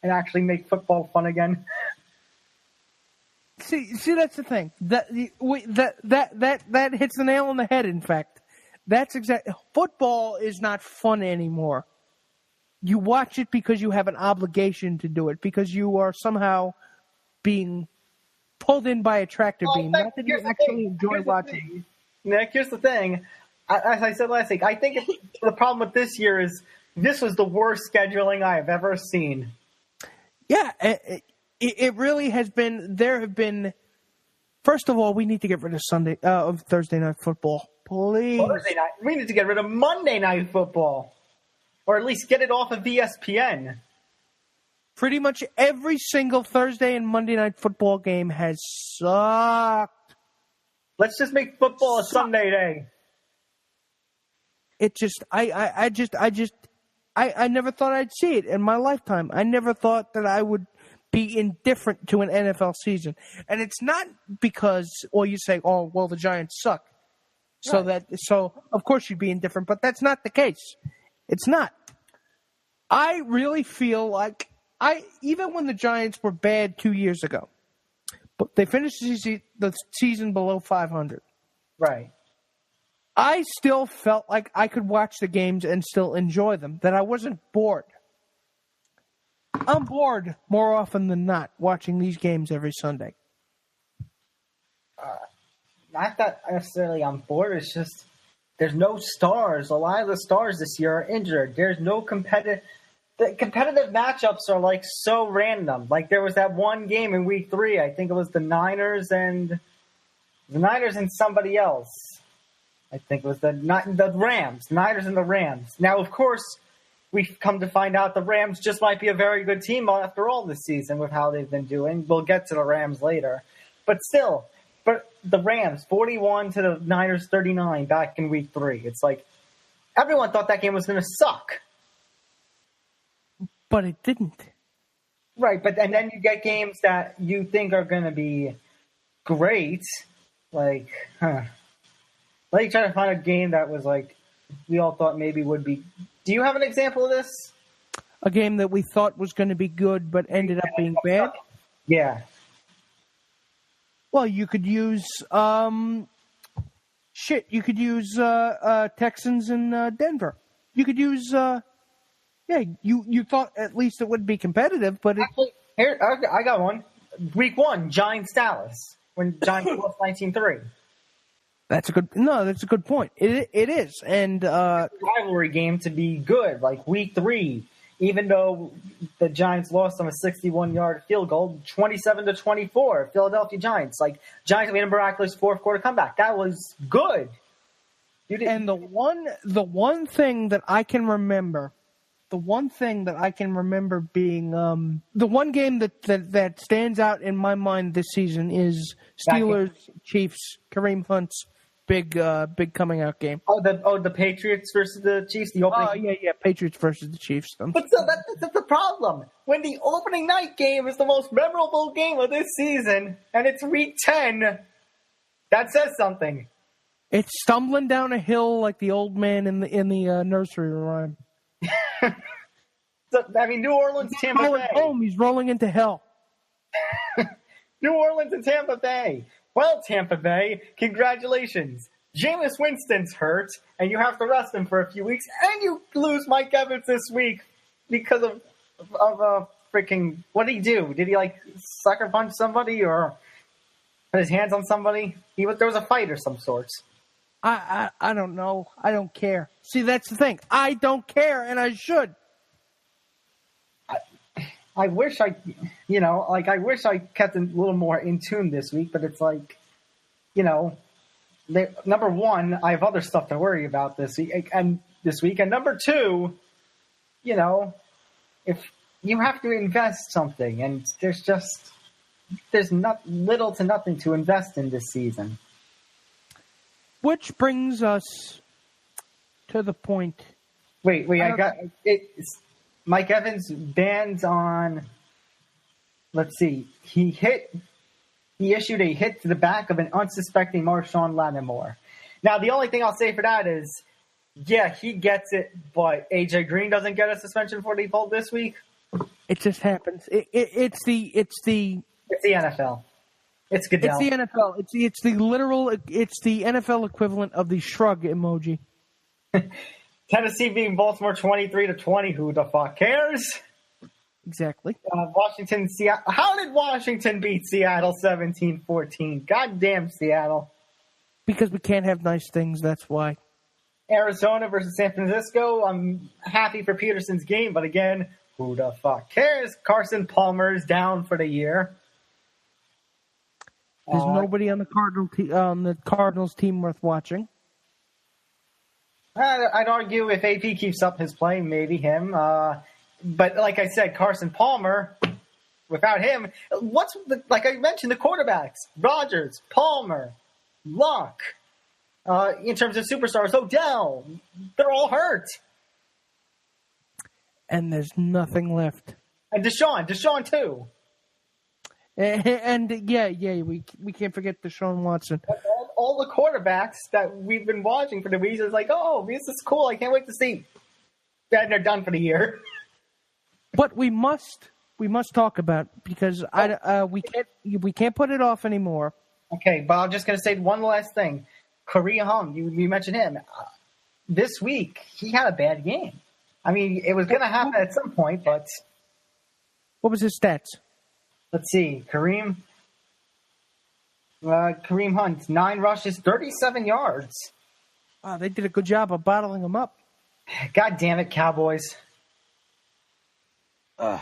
B: and actually make football fun again?
C: See, that's the thing. That hits the nail on the head. In fact, that's exactly. Football is not fun anymore. You watch it because you have an obligation to do it, because you are somehow being pulled in by a tractor beam. Not that you actually enjoy watching.
B: Nick, here's the thing. As I said last week, I think the problem with this year is this was the worst scheduling I have ever seen.
C: Yeah, it really has been. There have been. First of all, we need to get rid of Thursday night football, please.
B: Thursday night. We need to get rid of Monday night football, or at least get it off of ESPN.
C: Pretty much every single Thursday and Monday night football game has sucked.
B: Let's just make football a Sunday day.
C: It just, I never thought I'd see it in my lifetime. I never thought that I would be indifferent to an NFL season. And it's not because, or you say, oh, well, the Giants suck.
B: Right.
C: So of course you'd be indifferent, but that's not the case. It's not. I really feel like even when the Giants were bad 2 years ago, but they finished the season below 500.
B: Right.
C: I still felt like I could watch the games and still enjoy them, that I wasn't bored. I'm bored more often than not watching these games every Sunday.
B: Not that necessarily I'm bored. It's just there's no stars. A lot of the stars this year are injured. There's no competitive. The competitive matchups are like so random. Like there was that one game in week 3. I think it was the Niners and somebody else. I think it was the Rams, Niners and the Rams. Now, of course, we've come to find out the Rams just might be a very good team after all this season with how they've been doing. We'll get to the Rams later. But still, the Rams, 41 to the Niners 39 back in week 3. It's like everyone thought that game was going to suck.
C: But it didn't.
B: Right, and then you get games that you think are going to be great. Like, Let me try to find a game that was like we all thought maybe would be. Do you have an example of this?
C: A game that we thought was going to be good but ended up being bad?
B: Yeah.
C: Well, you could use You could use Texans and Denver. You could use you thought at least it would be competitive, but
B: actually, here I got one. Week 1, Giants Dallas, when Giants lost 19-3.
C: That's a good point. It is, and
B: rivalry game to be good. Like week 3, even though the Giants lost on a 61-yard field goal, 27-24, Philadelphia Giants. Like Giants made a miraculous fourth quarter comeback. That was good.
C: And the one thing that I can remember being the one game that stands out in my mind this season is Steelers Chiefs, Kareem Hunt's big coming out game.
B: The Patriots versus the Chiefs. The opening.
C: Patriots versus the Chiefs.
B: But so that's the problem. When the opening night game is the most memorable game of this season, and it's Week 10, that says something.
C: It's stumbling down a hill like the old man in the nursery rhyme.
B: So, I mean, New Orleans, Tampa Bay.
C: Home, he's rolling into hell.
B: New Orleans and Tampa Bay. Well, Tampa Bay, congratulations. Jameis Winston's hurt, and you have to rest him for a few weeks, and you lose Mike Evans this week because of freaking... What did he do? Did he, sucker punch somebody or put his hands on somebody? There was a fight of some sorts.
C: I don't know. I don't care. See, that's the thing. I don't care, and I should.
B: I wish I kept a little more in tune this week, but it's number one, I have other stuff to worry about this week, and number two, if you have to invest something, and there's little to nothing to invest in this season.
C: Which brings us to the point.
B: Wait, I got it. Mike Evans banned on. Let's see. He issued a hit to the back of an unsuspecting Marshawn Lattimore. Now, the only thing I'll say for that is, yeah, he gets it, but AJ Green doesn't get a suspension for the pulled this week.
C: It just happens. It's the
B: NFL. It's Goodell.
C: It's the NFL. It's the NFL equivalent of the shrug emoji.
B: Tennessee beating Baltimore 23-20. Who the fuck cares?
C: Exactly.
B: Washington, Seattle. How did Washington beat Seattle 17-14? Goddamn Seattle.
C: Because we can't have nice things. That's why.
B: Arizona versus San Francisco. I'm happy for Peterson's game, but again, who the fuck cares? Carson Palmer's down for the year.
C: There's nobody on the Cardinals team worth watching.
B: I'd argue if AP keeps up his play, maybe him. But like I said, Carson Palmer, without him, like I mentioned, the quarterbacks, Rodgers, Palmer, Luck, in terms of superstars, Odell, they're all hurt.
C: And there's nothing left.
B: And Deshaun too.
C: And we can't forget Deshaun Watson.
B: All the quarterbacks that we've been watching for the reasons this is cool. I can't wait to see. And they're done for the year.
C: But we must talk about because we can't put it off anymore.
B: Okay, but I'm just going to say one last thing. Kareem Hunt, you mentioned him. This week he had a bad game. I mean, it was going to happen at some point, but
C: what was his stats?
B: Let's see. Kareem Hunt, 9 rushes, 37 yards.
C: Wow, they did a good job of bottling him up. God
B: damn it, Cowboys. All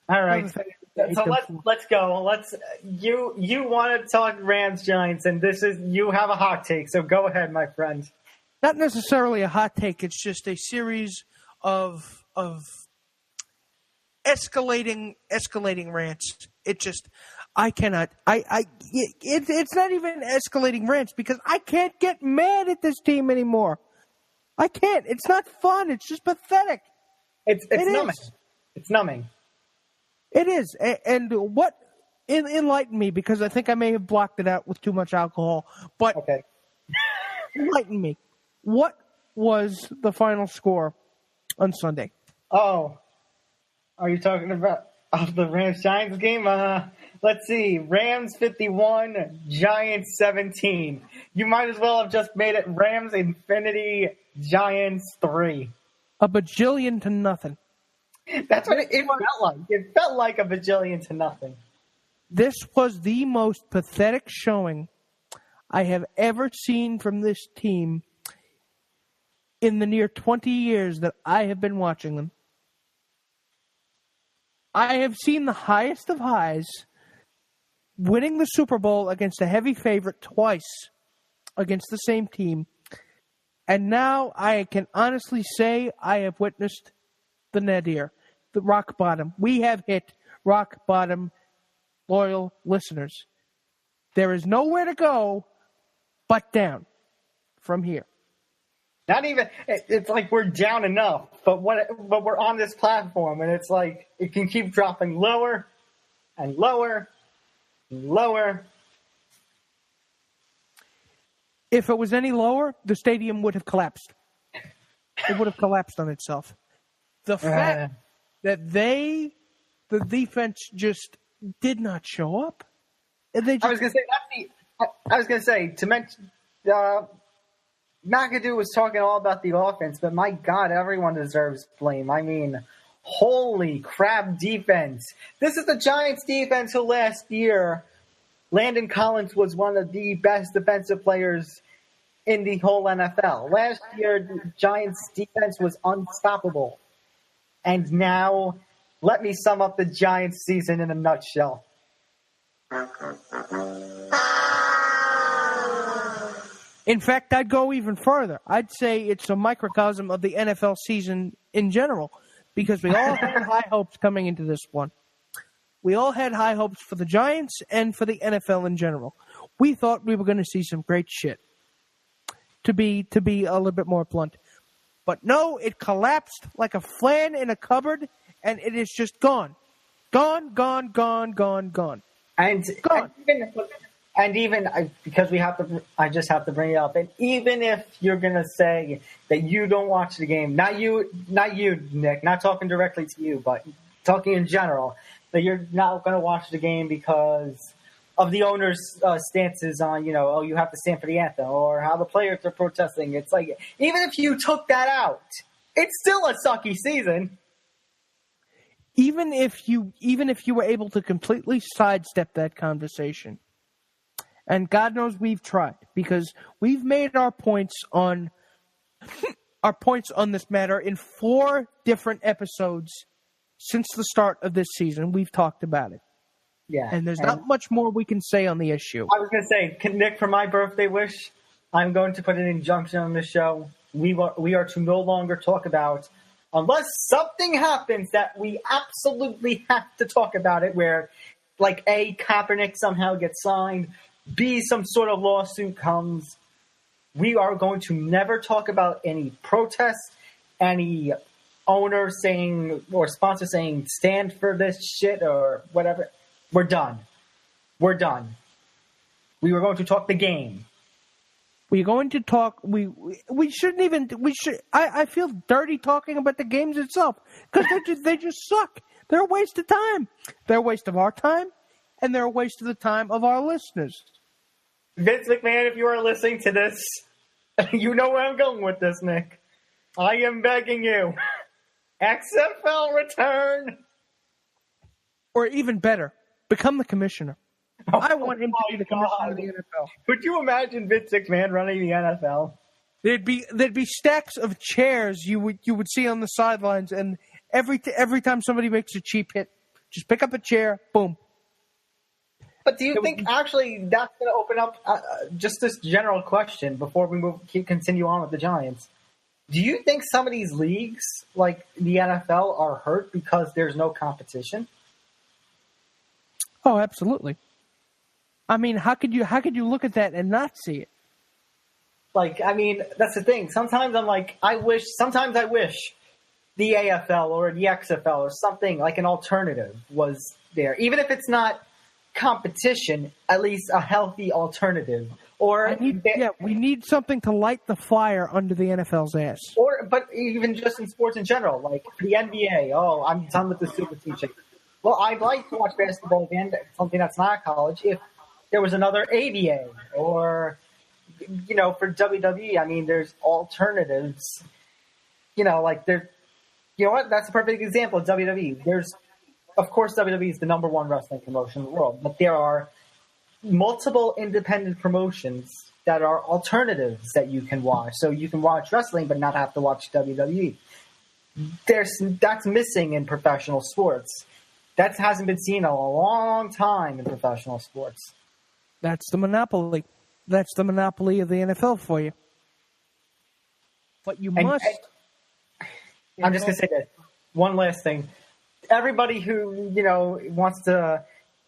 B: right. So let's go. You want to talk Rams Giants, and you have a hot take. So go ahead, my friend.
C: Not necessarily a hot take. It's just a series of escalating rants. It just, I cannot. It's not even escalating rants because I can't get mad at this team anymore. I can't. It's not fun. It's just pathetic.
B: It's numbing. It's numbing.
C: It is. And what enlighten me, because I think I may have blocked it out with too much alcohol. But
B: okay.
C: Enlighten me. What was the final score on Sunday?
B: Oh, are you talking about the Rams-Giants game? Let's see. Rams 51, Giants 17. You might as well have just made it Rams Infinity, Giants 3.
C: A bajillion to nothing.
B: That's what it felt like. It felt like a bajillion to nothing.
C: This was the most pathetic showing I have ever seen from this team in the near 20 years that I have been watching them. I have seen the highest of highs, winning the Super Bowl against a heavy favorite twice against the same team, And now I can honestly say I have witnessed the nadir, the rock bottom. We have hit rock bottom, loyal listeners. There is nowhere to go but down from here.
B: Not even, it's like we're down enough, but we're on this platform, and it's like it can keep dropping lower and lower and lower.
C: If it was any lower, the stadium would have collapsed. It would have collapsed on itself. The fact that the defense just did not show up. And they just,
B: I was gonna say to mention. McAdoo was talking all about the offense, but my God, everyone deserves blame. I mean, holy crap defense. This is the Giants defense who last year, Landon Collins was one of the best defensive players in the whole NFL. Last year, the Giants defense was unstoppable. And now, let me sum up the Giants season in a nutshell.
C: In fact, I'd go even further. I'd say it's a microcosm of the NFL season in general, because we all had high hopes coming into this one. We all had high hopes for the Giants and for the NFL in general. We thought we were going to see some great shit, to be a little bit more blunt. But no, it collapsed like a flan in a cupboard, and it is just gone. Gone, gone, gone, gone, gone.
B: And gone. And even because I just have to bring it up. And even if you're gonna say that you don't watch the game, not you, Nick, not talking directly to you, but talking in general, that you're not gonna watch the game because of the owner's stances on, you have to stand for the anthem or how the players are protesting. It's like even if you took that out, it's still a sucky season.
C: Even if you were able to completely sidestep that conversation. And God knows we've tried, because we've made our points on this matter in 4 different episodes since the start of this season. We've talked about it.
B: Yeah.
C: And there's not much more we can say on the issue.
B: I was going to say, Nick, for my birthday wish, I'm going to put an injunction on the show. We are to no longer talk about, unless something happens that we absolutely have to talk about it, where like A, Kaepernick somehow gets signed, B, some sort of lawsuit comes. We are going to never talk about any protests, any owner saying or sponsor saying stand for this shit or whatever. We're done. We're done. We were going to talk the game.
C: We're going to talk. We shouldn't even. We should. I feel dirty talking about the games itself because they just suck. They're a waste of time. They're a waste of our time, and they're a waste of the time of our listeners.
B: Vince McMahon, if you are listening to this, you know where I'm going with this, Nick. I am begging you. XFL return.
C: Or even better, become the commissioner. I want him to be the commissioner of the NFL.
B: Could you imagine Vince McMahon running the NFL?
C: There'd be stacks of chairs you would see on the sidelines, and every time somebody makes a cheap hit, just pick up a chair, boom.
B: But do you think actually that's going to open up just this general question before we continue on with the Giants? Do you think some of these leagues, like the NFL, are hurt because there's no competition?
C: Oh, absolutely. I mean, how could you look at that and not see it?
B: Like, I mean, that's the thing. Sometimes I'm like, I wish the AFL or the XFL or something like an alternative was there. Even if it's not competition, at least a healthy alternative. Or
C: we need something to light the fire under the NFL's ass.
B: But even just in sports in general, like the NBA. Oh, I'm done with the super teaching. Well, I'd like to watch basketball again, something that's not college. If there was another ABA or, for WWE, I mean, there's alternatives. Like there. You know what? That's a perfect example of WWE. Of course, WWE is the number one wrestling promotion in the world, but there are multiple independent promotions that are alternatives that you can watch. So you can watch wrestling, but not have to watch WWE. That's missing in professional sports. That hasn't been seen in a long time in professional sports.
C: That's the monopoly. That's the monopoly of the NFL for you. But you must.
B: I'm just going to say this. One last thing. Everybody who, wants to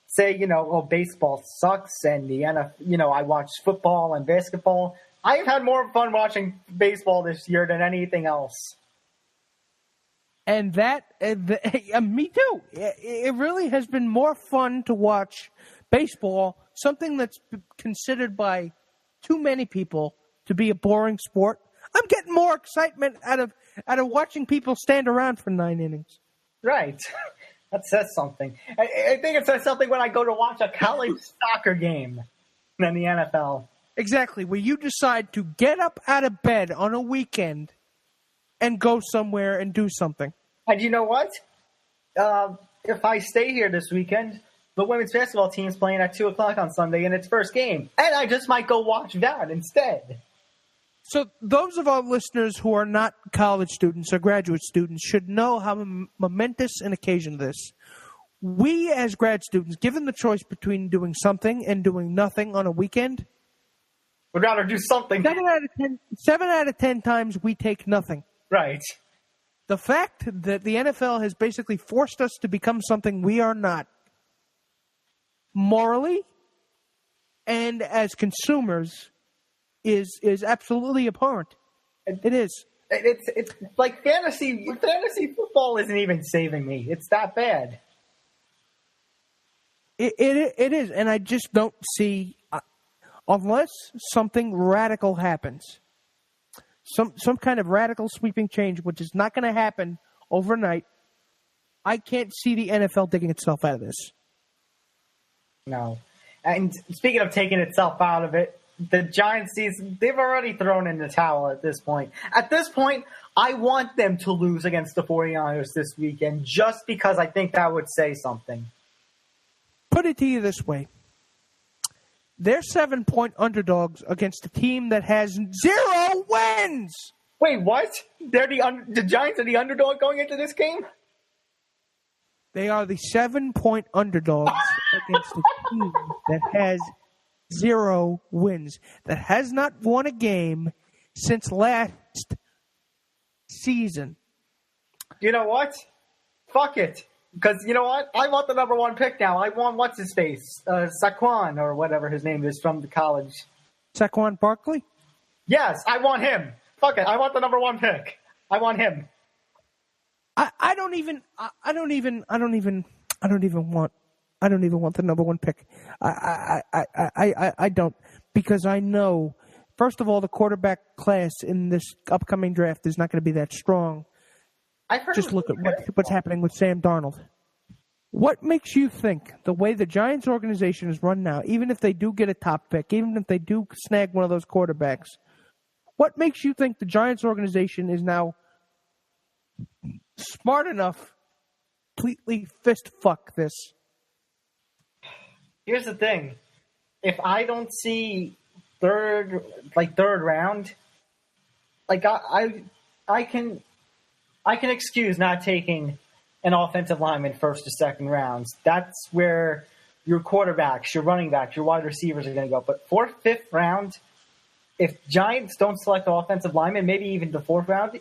B: say, baseball sucks and the NFL, I watch football and basketball. I've had more fun watching baseball this year than anything else.
C: And me too. It really has been more fun to watch baseball, something that's considered by too many people to be a boring sport. I'm getting more excitement out of watching people stand around for 9 innings.
B: Right. That says something. I think it says something when I go to watch a college soccer game than the NFL.
C: Exactly, where you decide to get up out of bed on a weekend and go somewhere and do something.
B: And you know what? If I stay here this weekend, the women's basketball team is playing at 2 o'clock on Sunday in its first game. And I just might go watch that instead.
C: So those of our listeners who are not college students or graduate students should know how momentous an occasion this. We as grad students, given the choice between doing something and doing nothing on a weekend,
B: would rather do something.
C: 7 out of 10 times we take nothing.
B: Right.
C: The fact that the NFL has basically forced us to become something we are not, morally and as consumers, is absolutely abhorrent. It is.
B: It's like fantasy football isn't even saving me. It's that bad.
C: It is, and I just don't see, unless something radical happens, some kind of radical sweeping change, which is not going to happen overnight, I can't see the NFL digging itself out of this.
B: No. And speaking of taking itself out of it, the Giants season, they've already thrown in the towel at this point. At this point, I want them to lose against the 49ers this weekend just because I think that would say something.
C: Put it to you this way. They're 7-point underdogs against a team that has 0 wins.
B: Wait, what? They're the Giants are the underdog going into this game?
C: They are the 7-point underdogs against a team that has 0 wins, that has not won a game since last season.
B: You know what? Fuck it. Because you know what? I want the number 1 pick now. I want what's-his-face? Saquon, or whatever his name is from the college.
C: Saquon Barkley?
B: Yes, I want him. Fuck it. I want the number 1 pick. I want him.
C: I don't even want the number 1 pick. I don't, because I know, first of all, the quarterback class in this upcoming draft is not going to be that strong. Just look at what's happening with Sam Darnold. What makes you think the way the Giants organization is run now, even if they do get a top pick, even if they do snag one of those quarterbacks, what makes you think the Giants organization is now smart enough to completely fist fuck this?
B: Here's the thing. If I don't see third round, like I can excuse not taking an offensive lineman first or second rounds. That's where your quarterbacks, your running backs, your wide receivers are going to go. But 4th, 5th round, if Giants don't select the offensive lineman, maybe even the 4th round,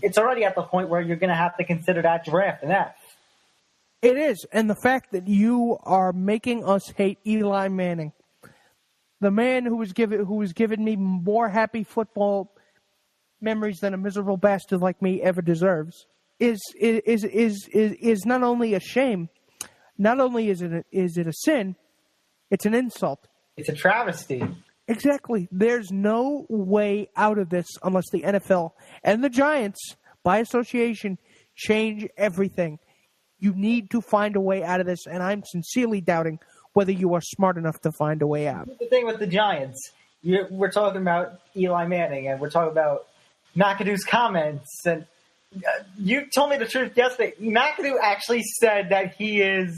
B: it's already at the point where you're going to have to consider that draft an F.
C: It is, and the fact that you are making us hate Eli Manning, the man who was given me more happy football memories than a miserable bastard like me ever deserves, is not only a shame, not only is it a sin, it's an insult.
B: It's a travesty.
C: Exactly. There's no way out of this unless the NFL and the Giants, by association, change everything. You need to find a way out of this, and I'm sincerely doubting whether you are smart enough to find a way out.
B: The thing with the Giants, we're talking about Eli Manning, and we're talking about McAdoo's comments, and you told me the truth yesterday. McAdoo actually said that he is...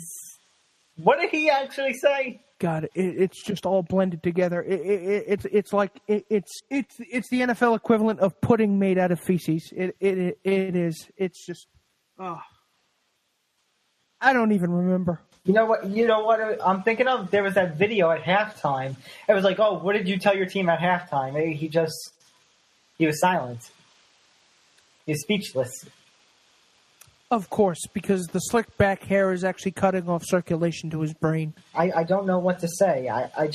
B: What did he actually say?
C: God, it's just all blended together. It's like it's the NFL equivalent of pudding made out of feces. It is. It's just. Oh. I don't even remember.
B: You know what I'm thinking of? There was that video at halftime. It was like, oh, what did you tell your team at halftime? He just He was silent. He was speechless.
C: Of course, because the slick back hair is actually cutting off circulation to his brain.
B: I don't know what to say. I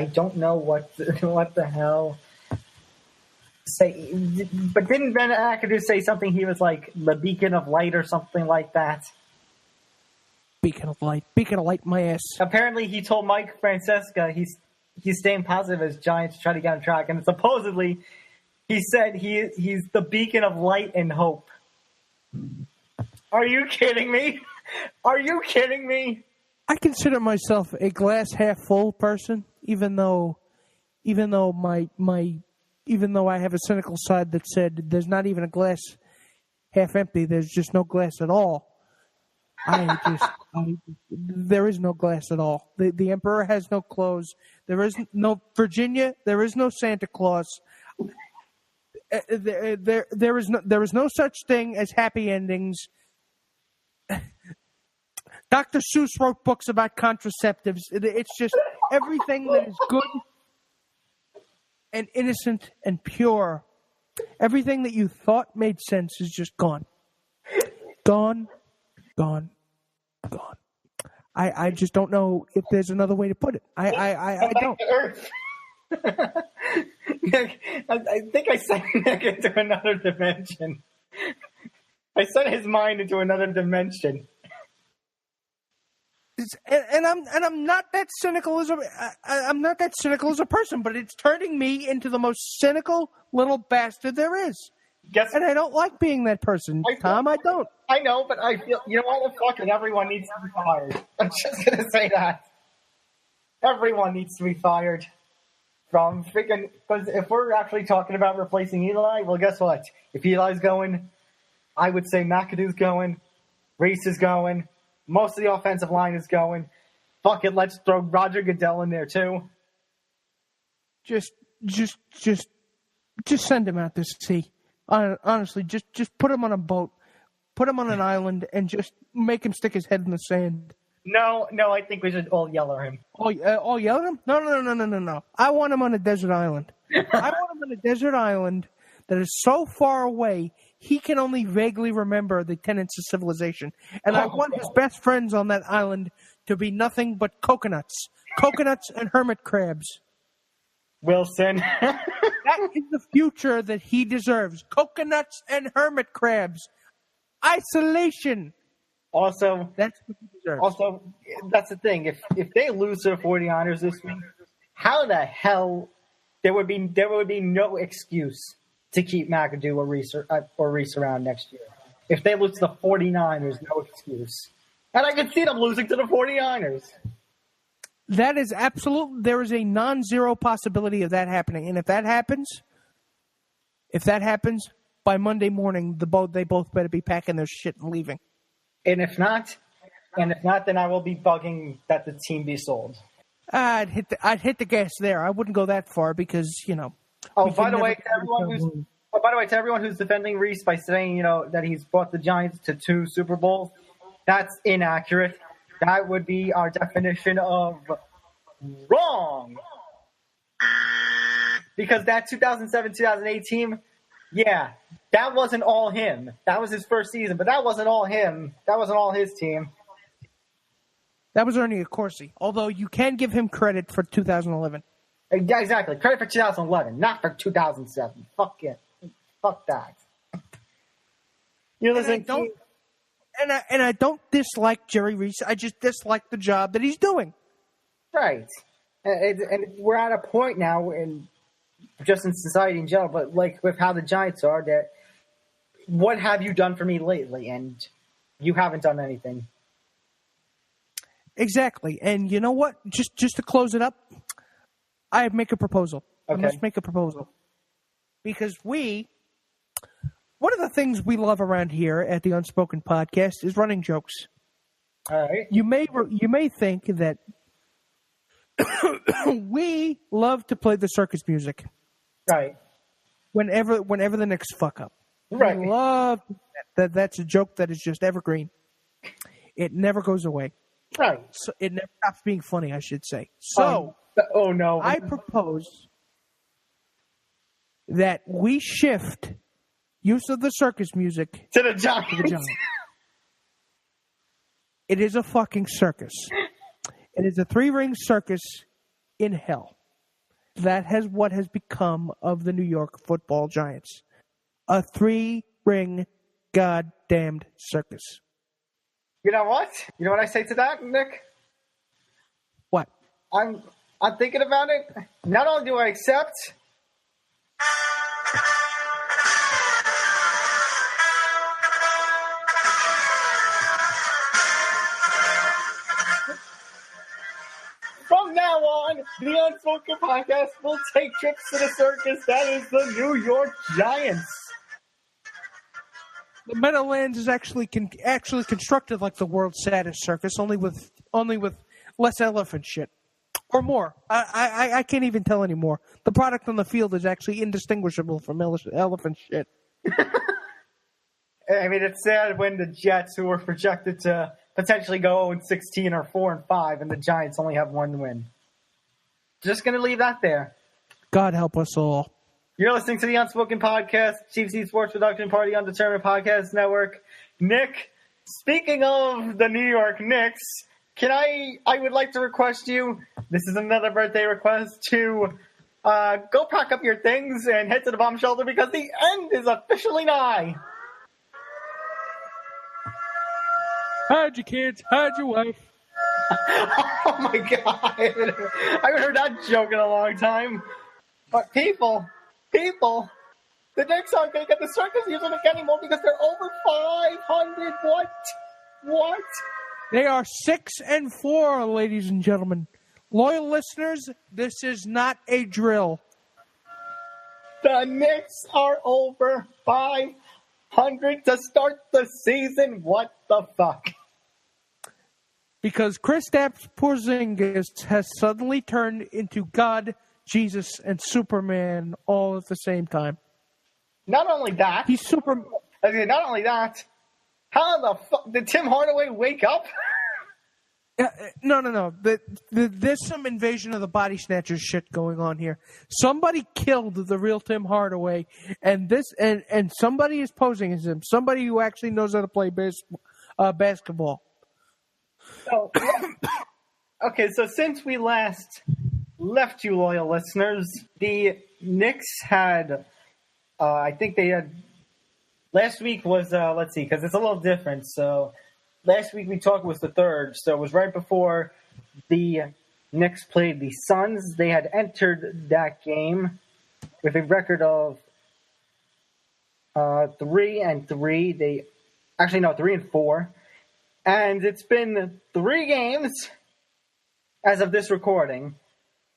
B: don't know what the hell say. But didn't Ben McAdoo say something? He was like the beacon of light or something like that.
C: Beacon of light, my ass.
B: Apparently, he told Mike Francesca he's staying positive as Giants try to get on track, and supposedly he said he's the beacon of light and hope. Are you kidding me? Are you kidding me?
C: I consider myself a glass half full person, even though I have a cynical side that said there's not even a glass half empty. There's just no glass at all. There is no glass at all. The Emperor has no clothes. There is no Virginia. There is no Santa Claus. There is no such thing as happy endings. Dr. Seuss wrote books about contraceptives. It's just everything that is good and innocent and pure. Everything that you thought made sense is just gone. Gone. I just don't know if there's another way to put it. I don't.
B: I think I sent Nick into another dimension. I sent his mind into another dimension.
C: And I'm not that cynical as a person, but it's turning me into the most cynical little bastard there is. And I don't like being that person, Tom. I don't.
B: I know, but I feel, you know what? Fucking everyone needs to be fired. I'm just gonna say that. Everyone needs to be fired from freaking. Because if we're actually talking about replacing Eli, well, guess what? If Eli's going, I would say McAdoo's going, Reese is going, most of the offensive line is going. Fuck it, let's throw Roger Goodell in there too.
C: Just send him out to sea. Honestly, just put him on a boat, put him on an island, and just make him stick his head in the sand.
B: No, I think we should all yell at him.
C: All yell at him? No. I want him on a desert island. I want him on a desert island that is so far away he can only vaguely remember the tenets of civilization. And I want his best friends on that island to be nothing but coconuts and hermit crabs.
B: Wilson.
C: That is the future that he deserves. Coconuts and hermit crabs. Isolation.
B: Also,
C: that's what he deserves.
B: Also, that's the thing. If they lose to the 49ers this week, how the hell there would be no excuse to keep McAdoo or Reese around next year. If they lose to the 49ers, no excuse. And I can see them losing to the 49ers.
C: That is absolute. There is a non-zero possibility of that happening, and if that happens, by Monday morning, they both better be packing their shit and leaving. And if not,
B: then I will be bugging that the team be sold.
C: I'd hit the gas there. I wouldn't go that far because
B: By the way, to everyone who's defending Reese by saying that he's brought the Giants to 2 Super Bowls, that's inaccurate. That would be our definition of wrong. Because that 2007-2008 team, yeah, that wasn't all him. That was his first season, but that wasn't all him. That wasn't all his team.
C: That was Ernie Accorsi, although you can give him credit for 2011.
B: Yeah, exactly. Credit for 2011, not for 2007. Fuck it. Fuck that.
C: And I don't dislike Jerry Reese. I just dislike the job that he's doing.
B: Right. And we're at a point now, just in society in general, but like with how the Giants are, that what have you done for me lately? And you haven't done anything.
C: Exactly. And you know what? Just to close it up, I make a proposal.
B: Okay.
C: I must make a proposal. Because one of the things we love around here at the Unspoken Podcast is running jokes.
B: All right.
C: You may think that we love to play the circus music.
B: Right.
C: Whenever the Knicks fuck up.
B: Right.
C: We love that. That's a joke that is just evergreen. It never goes away.
B: Right.
C: So it never stops being funny, I should say. So,
B: oh no.
C: I propose that we shift use of the circus music
B: to the Giants.
C: It is a fucking circus. It is a 3-ring circus in hell. That has what has become of the New York Football Giants. A 3-ring goddamned circus.
B: You know what? You know what I say to that, Nick?
C: What?
B: I'm thinking about it. Not only do I accept... From now on, the Unspoken Podcast will take trips to the circus. That is the New York Giants.
C: The Meadowlands is actually constructed like the world's saddest circus, only with less elephant shit. Or more. I can't even tell anymore. The product on the field is actually indistinguishable from elephant shit.
B: I mean, it's sad when the Jets, who were projected to potentially go 0-16 or 4-5, and the Giants only have 1 win. Just going to leave that there.
C: God help us all.
B: You're listening to the Unspoken Podcast, Chief Seat Sports Production Party Undetermined Podcast Network. Nick, speaking of the New York Knicks, I would like to request you, this is another birthday request, to go pack up your things and head to the bomb shelter because the end is officially nigh.
C: Hide your kids, hide your wife.
B: Oh my God. I haven't heard that joke in a long time. But people, the Knicks aren't going to get the circus music anymore because they're over 500. What?
C: They are 6-4, ladies and gentlemen. Loyal listeners, this is not a drill.
B: The Knicks are over 500 to start the season. What the fuck?
C: Because Kristaps Porzingis has suddenly turned into God, Jesus, and Superman all at the same time.
B: Not only that,
C: he's Superman.
B: Not only that, how the fuck did Tim Hardaway wake up?
C: No. There's some invasion of the body snatchers shit going on here. Somebody killed the real Tim Hardaway, and somebody is posing as him. Somebody who actually knows how to play basketball.
B: So, okay, so since we last left you, loyal listeners, the Knicks had, I think they had, last week was, let's see, because it's a little different. So last week we talked was the 3rd, so it was right before the Knicks played the Suns. They had entered that game with a record of 3-3. 3-4. And it's been 3 games as of this recording.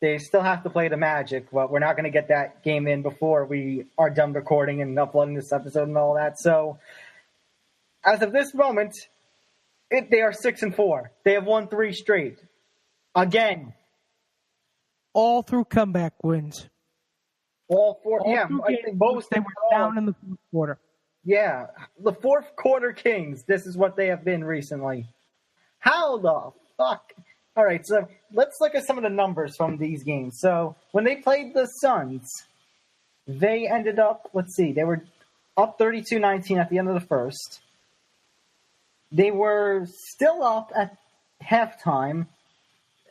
B: They still have to play the Magic, but we're not going to get that game in before we are done recording and uploading this episode and all that. So, as of this moment, they are 6-4. They have won 3 straight. Again.
C: All through comeback wins.
B: All 4.
C: All
B: yeah, I think most
C: they were down in the 4th quarter.
B: Yeah, the 4th quarter Kings. This is what they have been recently. How the fuck? All right, so let's look at some of the numbers from these games. So when they played the Suns, they ended up, let's see, they were up 32-19 at the end of the first. They were still up at halftime,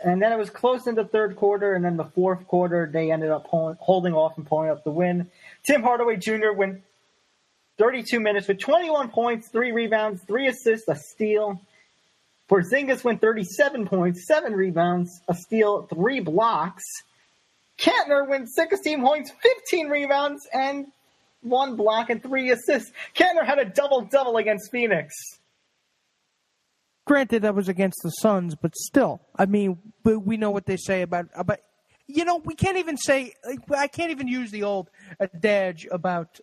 B: and then it was close in the 3rd quarter, and then the 4th quarter, they ended up holding off and pulling up the win. Tim Hardaway Jr. went 32 minutes with 21 points, 3 rebounds, 3 assists, a steal. Porzingis went 37 points, 7 rebounds, a steal, 3 blocks. Kantner went 16 points, 15 rebounds, and 1 block and 3 assists. Kantner had a double-double against Phoenix.
C: Granted, that was against the Suns, but still, I mean, we know what they say about we can't even say, I can't even use the old adage about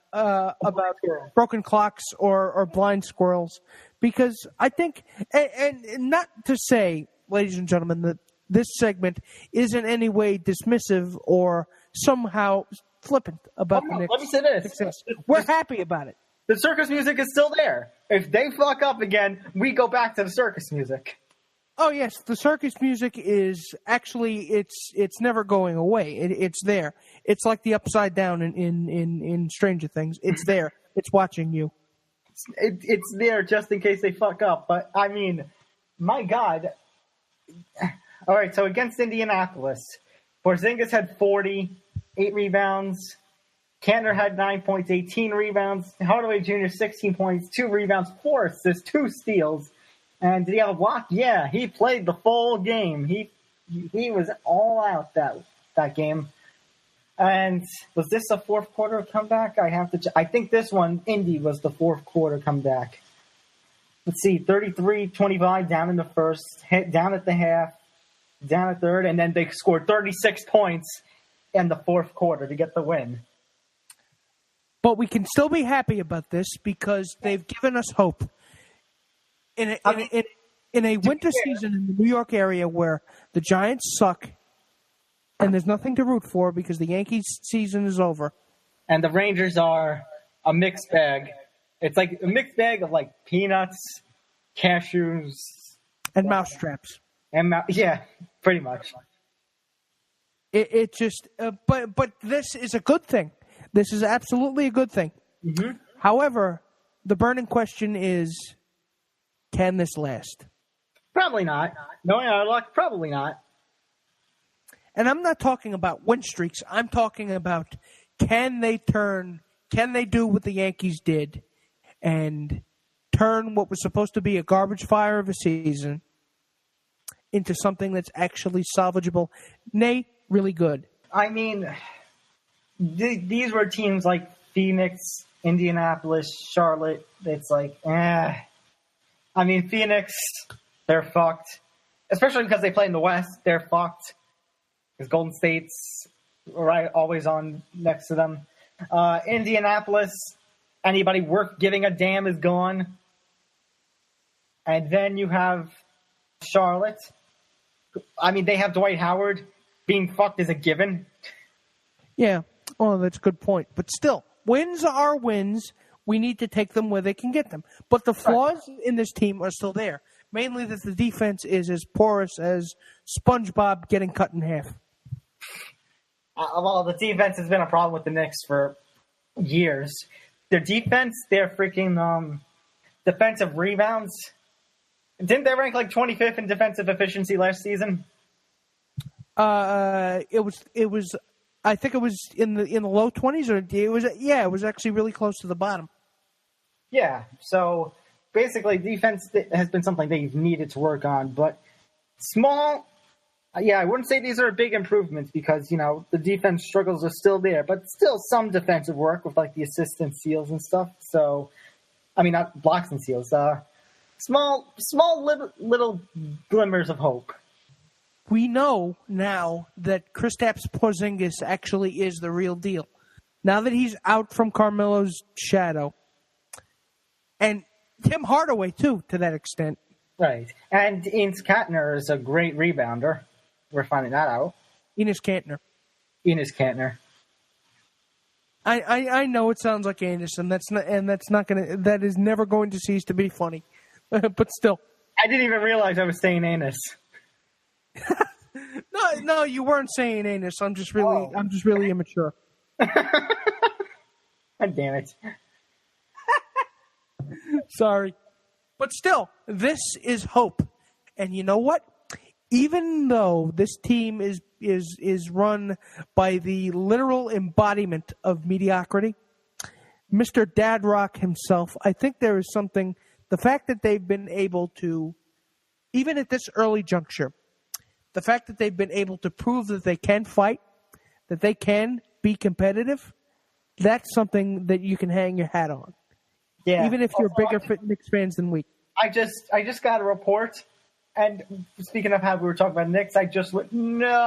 C: broken clocks or blind squirrels, because I think, and not to say, ladies and gentlemen, that this segment is in any way dismissive or somehow flippant about the Knicks'
B: let me say this.
C: success. We're happy about it.
B: The circus music is still there. If they fuck up again, we go back to the circus music.
C: Oh yes, the circus music is actually it's never going away. It's there. It's like the Upside Down in Stranger Things. It's there. It's watching you.
B: It's there just in case they fuck up. But I mean, my God. All right, so against Indianapolis, Porzingis had 40, 8 rebounds. Kantner had 9 points, 18 rebounds. Hardaway Jr. 16 points, 2 rebounds, 4 assists, 2 steals. And did he have a block? Yeah, he played the full game. He was all out that game. And was this a fourth quarter comeback? I think this one, Indy, was the fourth quarter comeback. Let's see, 33-25 down in the first, down at the half, down at third, and then they scored 36 points in the fourth quarter to get the win.
C: But we can still be happy about this because they've given us hope. In a winter season in the New York area where the Giants suck and there's nothing to root for because the Yankees season is over.
B: And the Rangers are a mixed bag. It's like a mixed bag of like peanuts, cashews.
C: And mousetraps.
B: Yeah, pretty much.
C: It just, but this is a good thing. This is absolutely a good thing.
B: Mm-hmm.
C: However, the burning question is, can this last?
B: Probably not. Knowing our luck, probably not.
C: And I'm not talking about win streaks. I'm talking about can they do what the Yankees did and turn what was supposed to be a garbage fire of a season into something that's actually salvageable, nay, really good.
B: I mean, these were teams like Phoenix, Indianapolis, Charlotte. It's like, I mean, Phoenix, they're fucked. Especially because they play in the West, they're fucked. Because Golden State's right always on next to them. Indianapolis, anybody worth giving a damn is gone. And then you have Charlotte. I mean, they have Dwight Howard. Being fucked is a given.
C: Yeah. Oh, that's a good point. But still, wins are wins. We need to take them where they can get them. But the flaws in this team are still there. Mainly that the defense is as porous as SpongeBob getting cut in half.
B: Well, the defense has been a problem with the Knicks for years. Their defense, their freaking defensive rebounds. Didn't they rank like 25th in defensive efficiency last season?
C: It was. I think it was in the low 20s, or it was actually really close to the bottom.
B: Yeah, so basically defense has been something they've needed to work on, but small, I wouldn't say these are big improvements because, the defense struggles are still there, but still some defensive work with like the assists and steals and stuff. So, I mean, not blocks and steals, small little glimmers of hope.
C: We know now that Kristaps Porzingis actually is the real deal. Now that he's out from Carmelo's shadow. And Tim Hardaway, too, to that extent.
B: Right. And Enes Kanter is a great rebounder. We're finding that out.
C: Enes Kanter. I know it sounds like Enes, and that is never going to cease to be funny. But still.
B: I didn't even realize I was saying Enes.
C: No, you weren't saying anus. I'm just really immature.
B: God damn it.
C: Sorry. But still, this is hope. And you know what? Even though this team is run by the literal embodiment of mediocrity, Mr. Dad Rock himself, I think there is something, the fact that they've been able to, even at this early juncture, the fact that they've been able to prove that they can fight, that they can be competitive, that's something that you can hang your hat on. Yeah. Even if you're bigger Knicks fans than we.
B: I just got a report, and speaking of how we were talking about Knicks, I just went, no.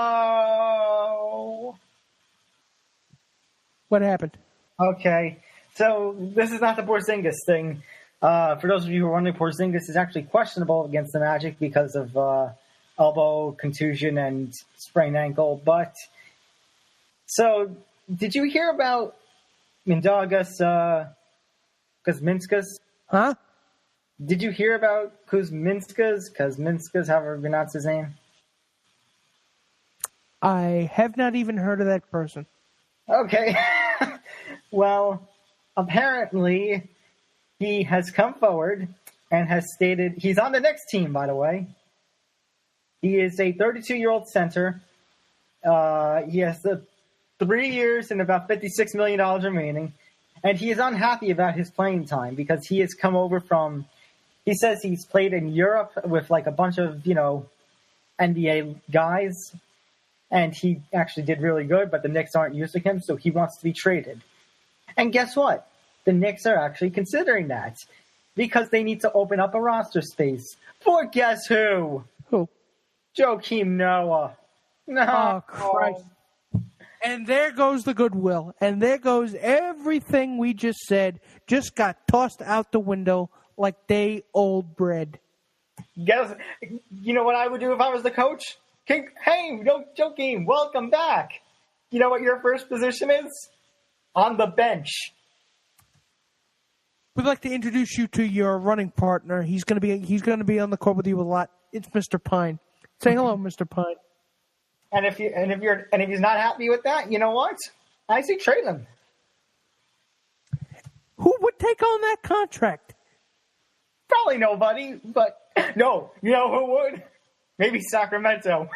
C: What happened?
B: Okay. So this is not the Porzingis thing. For those of you who are wondering, Porzingis is actually questionable against the Magic because of elbow contusion and sprained ankle. But so, did you hear about Mindaugas Kuzminskas?
C: Huh?
B: Did you hear about Kuzminskas, however you pronounce his name?
C: I have not even heard of that person.
B: Okay. Well, apparently he has come forward and has stated he's on the Knicks team, by the way. He is a 32-year-old center. He has 3 years and about $56 million remaining. And he is unhappy about his playing time because he has come over from – he says he's played in Europe with like a bunch of, NBA guys. And he actually did really good, but the Knicks aren't using him, so he wants to be traded. And guess what? The Knicks are actually considering that because they need to open up a roster space for guess who?
C: Who?
B: Joakim Noah. No.
C: Oh, Christ. And there goes the goodwill. And there goes everything we just said just got tossed out the window like day old bread.
B: Guess, you know what I would do if I was the coach? Hey, Joakim, welcome back. You know what your first position is? On the bench.
C: We'd like to introduce you to your running partner. He's going to be on the court with you a lot. It's Mr. Pine. Say hello, Mr. Pine.
B: And if he's not happy with that, you know what? I say trade him.
C: Who would take on that contract?
B: Probably nobody, but no. You know who would? Maybe Sacramento.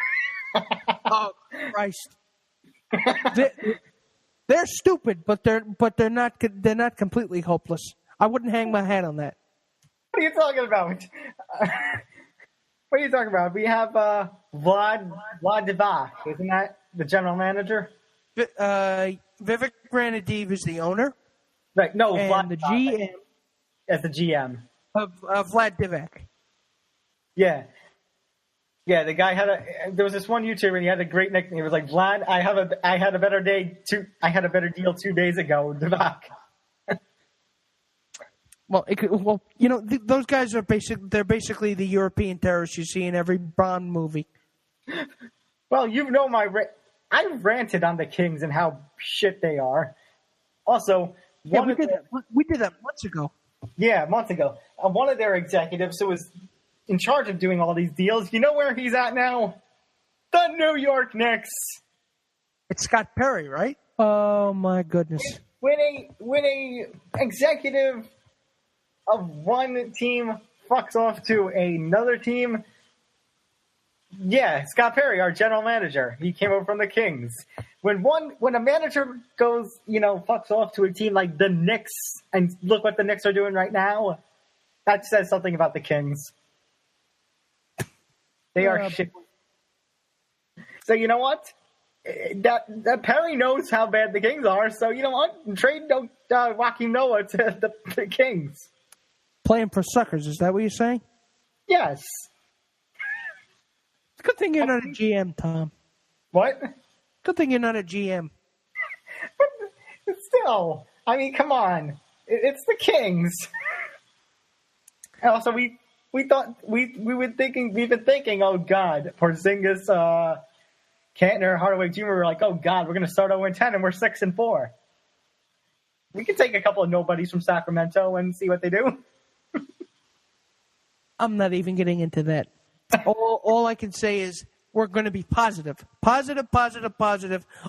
C: Oh, Christ! They're stupid, but they're not completely hopeless. I wouldn't hang my hat on that.
B: What are you talking about? What are you talking about? We have Vlad Divac, isn't that the general manager?
C: Vivek Ranadiv is the owner.
B: Right. No,
C: and
B: Vlad
C: the
B: Divac
C: GM
B: as the GM
C: of Vlad Divac.
B: Yeah. Yeah, the guy there was this one YouTuber and he had a great nickname. He was like, Vlad, I had a better deal 2 days ago, Divac.
C: Well, those guys are basically the European terrorists you see in every Bond movie.
B: Well, I ranted on the Kings and how shit they are. Also,
C: we did that months ago.
B: Yeah, months ago. One of their executives who was in charge of doing all these deals, you know where he's at now? The New York Knicks.
C: It's Scott Perry, right? Oh my goodness.
B: When a executive of one team fucks off to another team, yeah, Scott Perry, our general manager, he came over from the Kings. When a manager goes, fucks off to a team like the Knicks, and look what the Knicks are doing right now, that says something about the Kings. They are shit. So you know what? That Perry knows how bad the Kings are. So you know what? Trade Joakim Noah to the Kings.
C: Playing for suckers, is that what you're saying?
B: Yes.
C: It's a good thing you're not a GM, Tom.
B: What?
C: Good thing you're not a GM.
B: But still, I mean, come on. It's the Kings. Also, we've been thinking, oh God, Porzingis, Kantner, Hardaway Jr. We're like, oh God, we're going to start 0-10 and we're 6-4. We can take a couple of nobodies from Sacramento and see what they do.
C: I'm not even getting into that. All I can say is we're going to be positive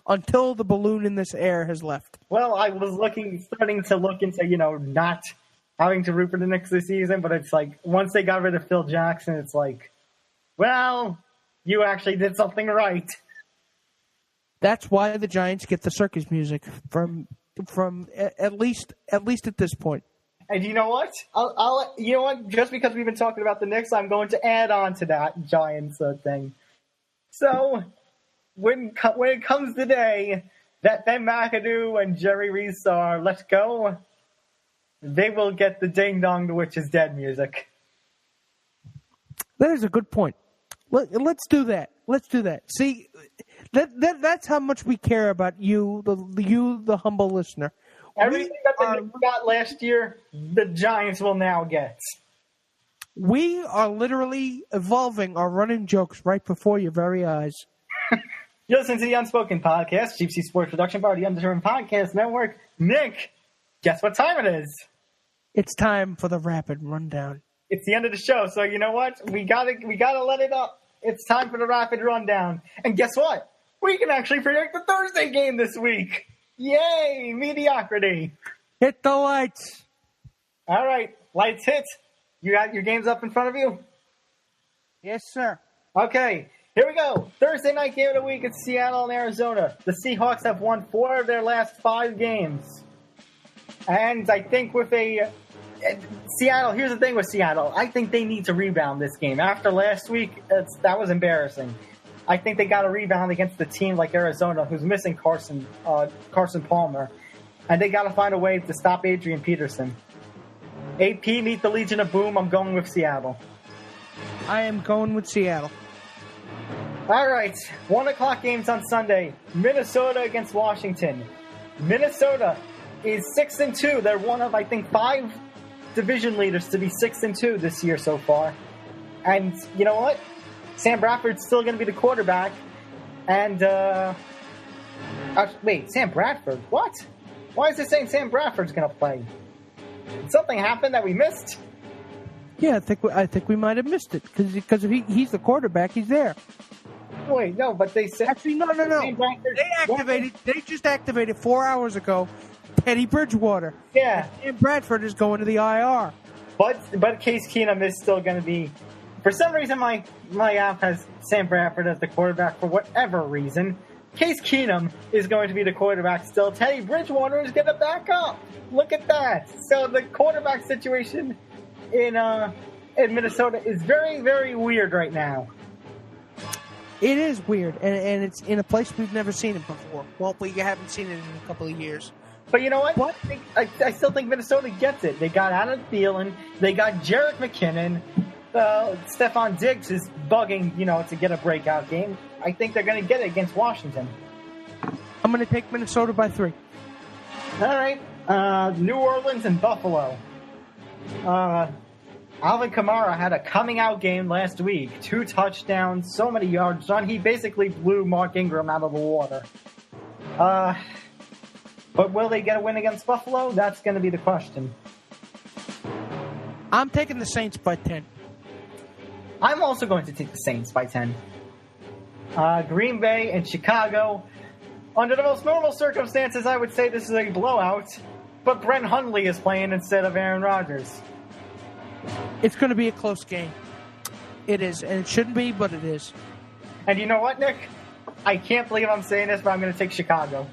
C: until the balloon in this air has left.
B: Well, I was starting to look into, not having to root for the Knicks this season, but it's like once they got rid of Phil Jackson, it's like, well, you actually did something right.
C: That's why the Giants get the circus music from at least at this point.
B: And you know what? You know what? Just because we've been talking about the Knicks, I'm going to add on to that Giants thing. So when it comes the day that Ben McAdoo and Jerry Reese are let go, they will get the Ding Dong the Witch is Dead music.
C: That is a good point. Let's do that. See, that's how much we care about you, the humble listener.
B: Everything that the Knicks got last year, the Giants will now get.
C: We are literally evolving our running jokes right before your very eyes.
B: You listen to the Unspoken Podcast, Cheap Seat Sports Production part of the Undetermined Podcast Network. Nick, guess what time it is?
C: It's time for the rapid rundown.
B: it's the end of the show, so you know what? We gotta let it up. It's time for the rapid rundown. And guess what? We can actually predict the Thursday game this week. Yay! Mediocrity.
C: Hit the lights.
B: All right, lights hit. You got your games up in front of you?
C: Yes, sir.
B: Okay, here we go. Thursday night game of the week, it's Seattle and Arizona. The Seahawks have won 4 of their last 5 games. And I think with Seattle, here's the thing with Seattle. I think they need to rebound this game. After last week, that was embarrassing. I think they got to rebound against a team like Arizona, who's missing Carson Palmer. And they got to find a way to stop Adrian Peterson. AP, meet the Legion of Boom. I'm going with Seattle.
C: I am going with Seattle.
B: All right, 1 o'clock games on Sunday. Minnesota against Washington. Minnesota is 6-2. They're one of, I think, 5 division leaders to be 6-2 this year so far. And you know what? Sam Bradford's still going to be the quarterback. And, wait, Sam Bradford? What? Why is it saying Sam Bradford's going to play? Did something happen that we missed?
C: Yeah, I think we might have missed it because if he's the quarterback, he's there.
B: Wait, no, but they said...
C: Actually, no. They just activated 4 hours ago Teddy Bridgewater.
B: Yeah.
C: And Bradford is going to the IR.
B: But Case Keenum is still going to be... For some reason, my app has Sam Bradford as the quarterback for whatever reason. Case Keenum is going to be the quarterback still. Teddy Bridgewater is going to back up. Look at that. So the quarterback situation in Minnesota is very, very weird right now.
C: It is weird, and it's in a place we've never seen it before. Well, we haven't seen it in a couple of years.
B: But you know what? I still think Minnesota gets it. They got Adam Thielen. They got Jerick McKinnon. Stephon Diggs is bugging, to get a breakout game. I think they're going to get it against Washington.
C: I'm going to take Minnesota by 3.
B: All right. New Orleans and Buffalo. Alvin Kamara had a coming-out game last week. 2 touchdowns, so many yards run. He basically blew Mark Ingram out of the water. But will they get a win against Buffalo? That's going to be the question.
C: I'm taking the Saints by 10.
B: I'm also going to take the Saints by 10. Green Bay and Chicago. Under the most normal circumstances, I would say this is a blowout. But Brent Hundley is playing instead of Aaron Rodgers.
C: It's going to be a close game. It is, and it shouldn't be, but it is.
B: And you know what, Nick? I can't believe I'm saying this, but I'm going to take Chicago.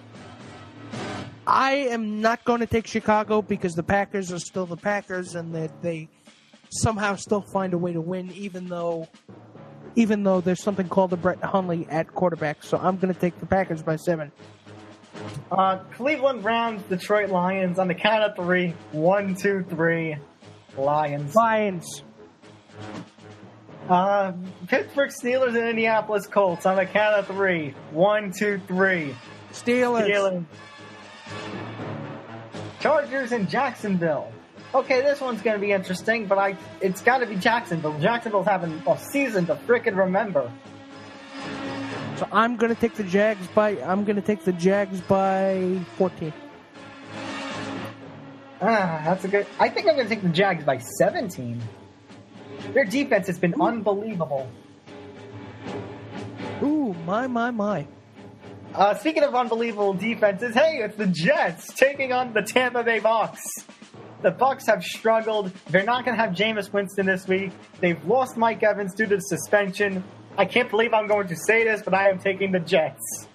C: I am not going to take Chicago because the Packers are still the Packers, and they somehow still find a way to win, even though there's something called the Brett Hundley at quarterback. So I'm going to take the Packers by 7.
B: Cleveland Browns, Detroit Lions on the count of 3. 1, 2, 3. Lions. Pittsburgh Steelers and Indianapolis Colts on the count of 3. 1, 2, 3.
C: Steelers.
B: Chargers and Jacksonville. Okay, this one's going to be interesting, but it's got to be Jacksonville. Jacksonville's having a season to frickin' remember.
C: So I'm going to take the Jags by 14.
B: That's a good. I think I'm going to take the Jags by 17. Their defense has been unbelievable.
C: Ooh, my.
B: Speaking of unbelievable defenses, hey, it's the Jets taking on the Tampa Bay Bucks. The Bucks have struggled. They're not going to have Jameis Winston this week. They've lost Mike Evans due to suspension. I can't believe I'm going to say this, but I am taking the Jets.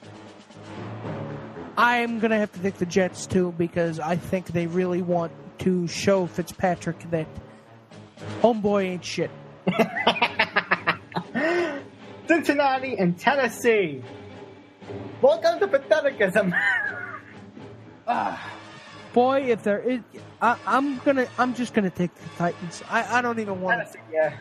C: I am going to have to take the Jets, too, because I think they really want to show Fitzpatrick that homeboy ain't shit.
B: Cincinnati and Tennessee. Welcome to patheticism.
C: Boy, if there is, I'm just gonna take the Titans. I don't even want
B: to. Yeah.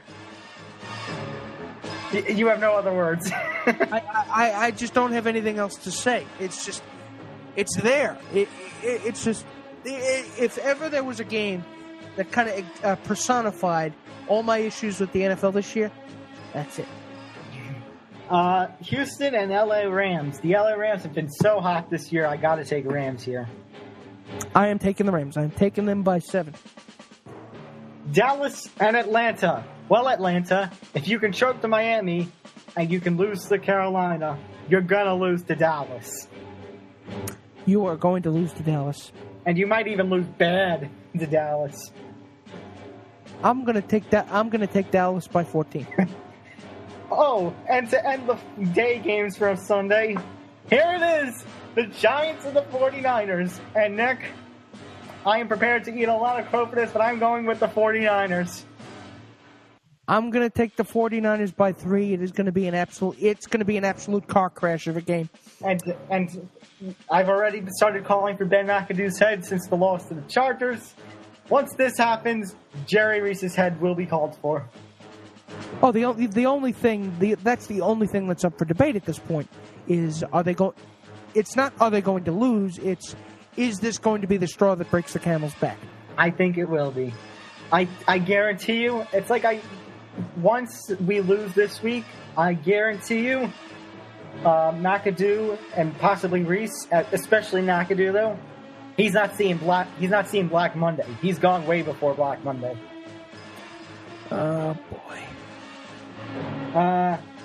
B: You have no other words.
C: I just don't have anything else to say. It's just, it's there. It's just, if ever there was a game that kind of personified all my issues with the NFL this year, that's it.
B: Houston and LA Rams. The LA Rams have been so hot this year. I got to take Rams here.
C: I am taking the Rams. I'm taking them by 7.
B: Dallas and Atlanta. Well, Atlanta, if you can choke to Miami and you can lose to Carolina, you're going to lose to Dallas.
C: You are going to lose to Dallas.
B: And you might even lose bad to Dallas.
C: I'm going to take that. I'm going to take Dallas by 14.
B: Oh, and to end the day games for Sunday, here it is, the Giants and the 49ers. And Nick, I am prepared to eat a lot of crow for this, but I'm going with the 49ers.
C: I'm going to take the 49ers by 3. It's going to be an absolute car crash of a game.
B: And I've already started calling for Ben McAdoo's head since the loss to the Chargers. Once this happens, Jerry Reese's head will be called for.
C: Oh, the only thing that's up for debate at this point is it's not are they going to lose, it's is this going to be the straw that breaks the camel's back?
B: I think it will be. I guarantee you, it's like once we lose this week, I guarantee you, McAdoo and possibly Reese, especially McAdoo though, he's not seeing Black Monday. He's gone way before Black Monday.
C: Oh boy.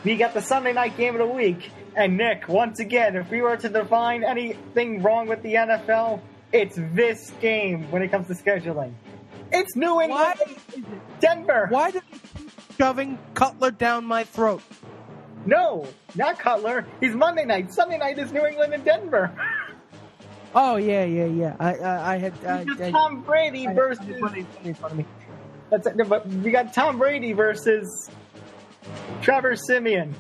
B: We got the Sunday night game of the week. And Nick, once again, if we were to define anything wrong with the NFL, it's this game when it comes to scheduling. It's New England, Denver.
C: Why did he keep shoving Cutler down my throat?
B: No, not Cutler. He's Monday night. Sunday night is New England and Denver.
C: Oh yeah. I had
B: Tom Brady versus.
C: In front of me.
B: But we got Tom Brady versus Trevor Siemian.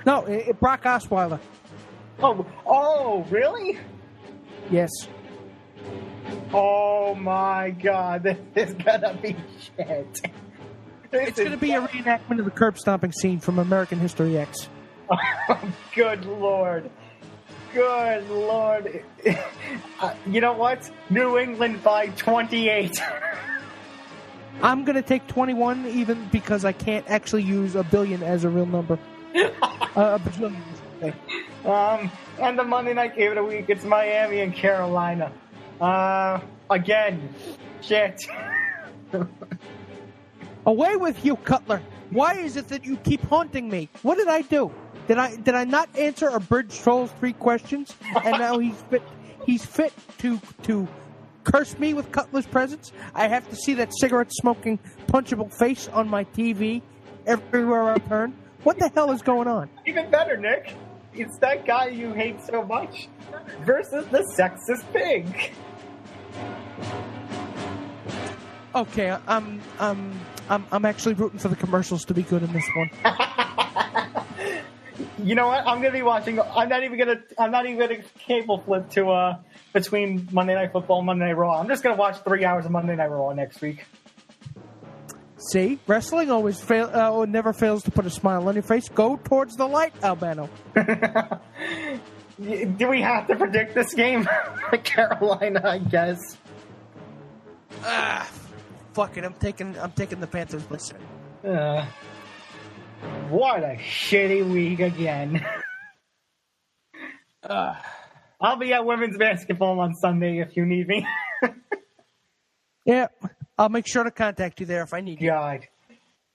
C: No, Brock Osweiler.
B: Oh, really?
C: Yes.
B: Oh my God, this is gonna be shit.
C: It's gonna be a reenactment of the curb stomping scene from American History X.
B: Oh, good Lord. Good Lord. You know what? New England by 28.
C: I'm going to take 21 even because I can't actually use a billion as a real number. A bajillion. Okay.
B: And the Monday night game of the week, it's Miami and Carolina. Again, shit.
C: Away with you, Cutler. Why is it that you keep haunting me? What did I do? Did I not answer a Bridge Trolls 3 questions? And now he's fit to curse me with Cutler's presence? I have to see that cigarette-smoking, punchable face on my TV everywhere I turn? What the hell is going on?
B: Even better, Nick. It's that guy you hate so much versus the sexist pig.
C: Okay, I'm actually rooting for the commercials to be good in this one.
B: You know what? I'm gonna be watching. I'm not even gonna cable flip to between Monday Night Football and Monday Night Raw. I'm just gonna watch 3 hours of Monday Night Raw next week.
C: See, wrestling never fails to put a smile on your face. Go towards the light, Albano.
B: Do we have to predict this game? Carolina, I guess.
C: Fuck it. I'm taking the Panthers. Listen.
B: What a shitty week again. I'll be at women's basketball on Sunday if you need me.
C: Yeah, I'll make sure to contact you there if I need you.
B: God.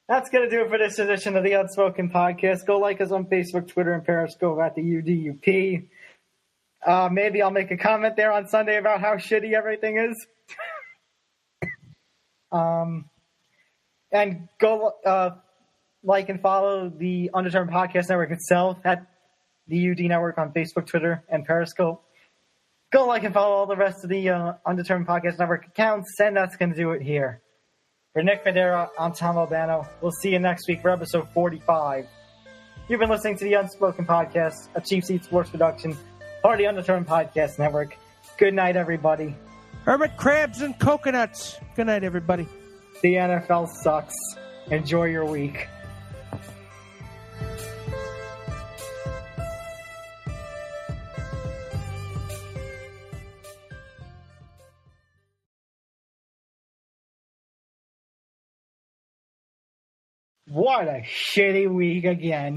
B: That's going to do it for this edition of the Unspoken Podcast. Go like us on Facebook, Twitter, and Periscope at the UDUP. Maybe I'll make a comment there on Sunday about how shitty everything is. And go like and follow the Undetermined Podcast Network itself at the UD Network on Facebook, Twitter, and Periscope. Go like and follow all the rest of the Undetermined Podcast Network accounts, and that's going to do it here. For Nick Fodera, I'm Tom Albano. We'll see you next week for episode 45. You've been listening to the Unspoken Podcast, a Cheap Seat Sports production, part of the Undetermined Podcast Network. Good night, everybody.
C: Hermit crabs and coconuts. Good night, everybody.
B: The NFL sucks. Enjoy your week. What a shitty week again.